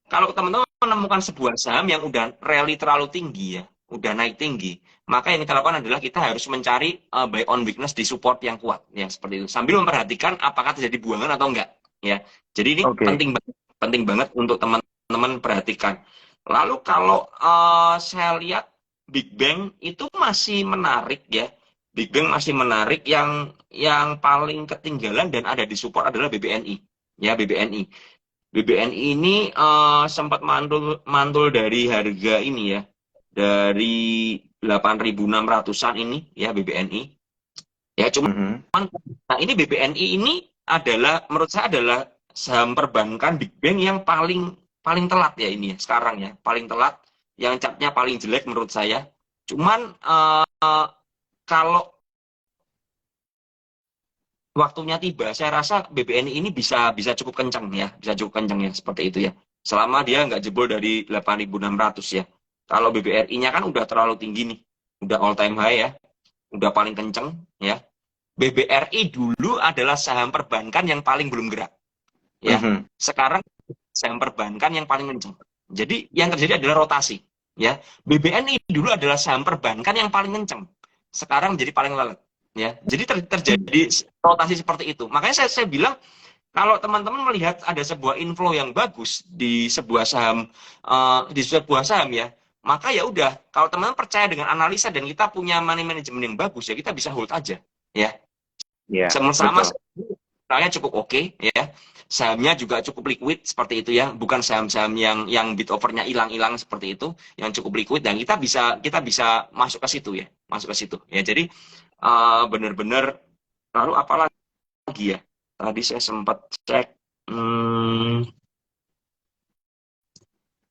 kalau teman-teman menemukan sebuah saham yang udah rally terlalu tinggi ya, udah naik tinggi, maka yang kita lakukan adalah kita harus mencari buy on weakness di support yang kuat ya seperti itu. Sambil memperhatikan apakah terjadi buangan atau enggak ya. Jadi ini Oke. penting banget untuk teman-teman perhatikan. Lalu kalau saya lihat Big Bang itu masih menarik ya. Big Bang masih menarik yang paling ketinggalan dan ada di support adalah BBNI ya BBNI. BBNI ini sempat mantul mantul dari harga ini ya, dari 8.600-an ini ya BBNI. Ya cuman, Mhm. nah ini BBNI ini adalah menurut saya adalah saham perbankan Big Bang yang paling paling telat ya ini ya sekarang ya, paling telat, yang capnya paling jelek menurut saya. Cuman kalau waktunya tiba, saya rasa BBNI ini bisa bisa cukup kencang ya, bisa cukup kencang ya seperti itu ya. Selama dia nggak jebol dari 8.600 ya. Kalau BBRI-nya kan udah terlalu tinggi nih, udah all time high ya, udah paling kenceng ya. BBRI dulu adalah saham perbankan yang paling belum gerak ya. Mhm. Sekarang saham perbankan yang paling kenceng. Jadi yang terjadi adalah rotasi ya. BBNI dulu adalah saham perbankan yang paling kenceng. Sekarang menjadi paling lelet ya. Jadi terjadi rotasi seperti itu. Makanya saya bilang kalau teman-teman melihat ada sebuah inflow yang bagus di sebuah saham ya, maka ya udah kalau teman-teman percaya dengan analisa dan kita punya money management yang bagus ya kita bisa hold aja ya. Iya, Sama-sama betul. sahamnya cukup oke ya. Sahamnya juga cukup liquid seperti itu ya, bukan saham-saham yang bid overnya hilang-hilang seperti itu, yang cukup liquid dan kita bisa masuk ke situ ya, masuk ke situ ya. Jadi benar-benar lalu apalagi ya? Tadi saya sempat cek. Hmm,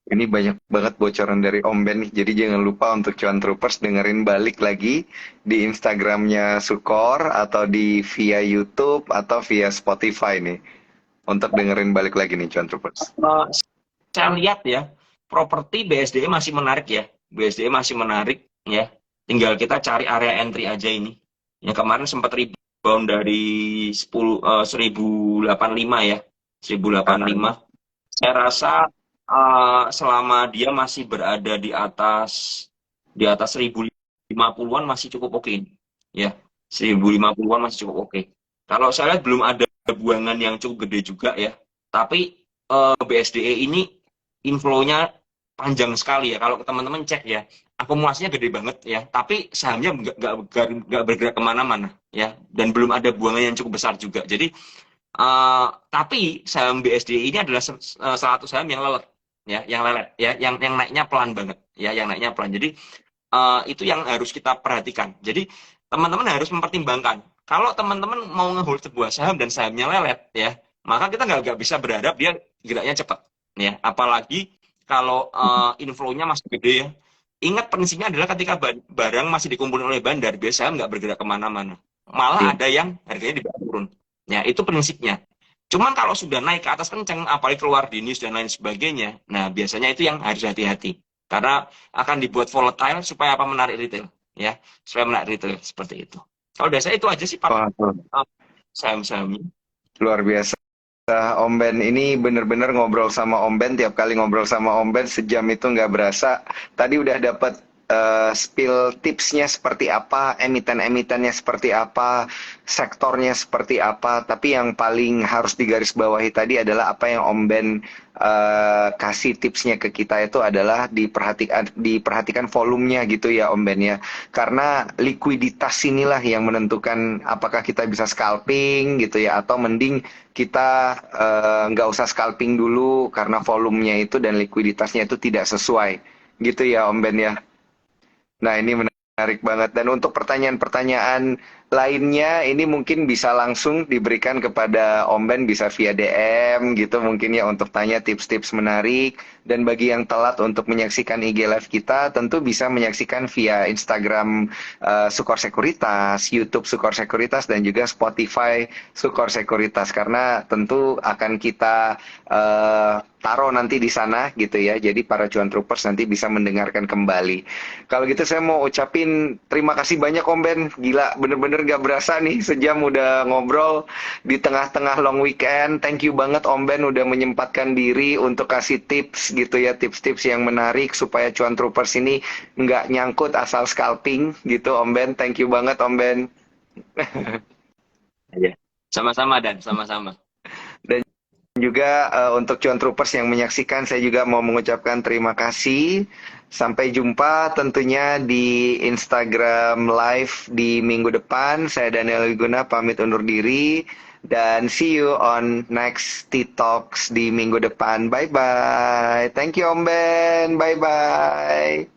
Ini banyak banget bocoran dari Om Ben nih. Jadi jangan lupa untuk Cuan Troopers dengerin balik lagi di Instagramnya Sukor atau di via YouTube atau via Spotify nih. Untuk dengerin balik lagi nih Cuan Troopers. eh, saya lihat ya, properti BSDE masih menarik ya. BSDE masih menarik ya. Tinggal kita cari area entry aja ini. Yang kemarin sempat rebound dari 1085 ya. 1085. Saya rasa selama dia masih berada di atas 1050-an masih cukup oke. Ya, 1050-an masih cukup oke. Kalau saya lihat belum ada buangan yang cukup gede juga ya. Tapi BSDE ini inflow-nya panjang sekali ya. Kalau teman-teman cek ya, akumulasinya gede banget ya. Tapi sahamnya nggak bergerak kemana-mana ya. Dan belum ada buangan yang cukup besar juga. Jadi tapi saham BSD ini adalah salah satu saham yang lelet ya, yang lelet ya, yang naiknya pelan banget ya, yang naiknya pelan. Jadi itu yang harus kita perhatikan. Jadi teman-teman harus mempertimbangkan. Kalau teman-teman mau ngehold sebuah saham dan sahamnya lelet ya, maka kita nggak bisa berharap dia geraknya cepat ya. Apalagi kalau inflow-nya masih gede ya. Ingat prinsipnya adalah ketika barang masih dikumpulkan oleh bandar, biasanya nggak bergerak kemana-mana. Malah Iya. ada yang harganya dibawa turun. Ya, itu prinsipnya. Cuman kalau sudah naik ke atas kenceng, apalagi keluar di news dan lain sebagainya, nah biasanya itu yang harus hati-hati. Karena akan dibuat volatile supaya apa menarik retail, ya, supaya menarik retail seperti itu. Kalau dari saya itu aja sih Pak. Wah, Saham-saham. luar biasa. Om Ben, ini bener-bener ngobrol sama Om Ben, tiap kali ngobrol sama Om Ben sejam itu nggak berasa. Tadi udah dapat spill tipsnya seperti apa, emiten-emitennya seperti apa, sektornya seperti apa. Tapi yang paling harus digarisbawahi tadi adalah apa yang Om Ben kasih tipsnya ke kita itu adalah diperhatikan volumenya gitu ya Om Ben ya. Karena likuiditas inilah yang menentukan apakah kita bisa scalping gitu ya, atau mending kita nggak usah scalping dulu karena volumenya itu dan likuiditasnya itu tidak sesuai gitu ya Om Ben ya. Nah, ini menarik banget. Dan untuk pertanyaan-pertanyaan lainnya, ini mungkin bisa langsung diberikan kepada Om Ben, bisa via DM gitu mungkin ya untuk tanya tips-tips menarik. Dan bagi yang telat untuk menyaksikan IG Live kita, tentu bisa menyaksikan via Instagram Sukor Sekuritas, YouTube Sukor Sekuritas, dan juga Spotify Sukor Sekuritas. Karena tentu akan kita taruh nanti di sana gitu ya. Jadi para cuan troopers nanti bisa mendengarkan kembali. Kalau gitu saya mau ucapin terima kasih banyak Om Ben. Gila, bener-bener gak berasa nih sejam udah ngobrol di tengah-tengah long weekend. Thank you banget Om Ben udah menyempatkan diri untuk kasih tips gitu ya. Tips-tips yang menarik supaya cuan troopers ini nggak nyangkut asal scalping gitu Om Ben. Thank you banget Om Ben. Ya. Sama-sama dan sama-sama. Dan juga untuk cuan troopers yang menyaksikan, saya juga mau mengucapkan terima kasih. Sampai jumpa tentunya di Instagram Live di minggu depan. Saya Daniel Wiguna pamit undur diri. Dan see you on next T-Talks di minggu depan. Bye-bye. Thank you Om Ben. Bye-bye.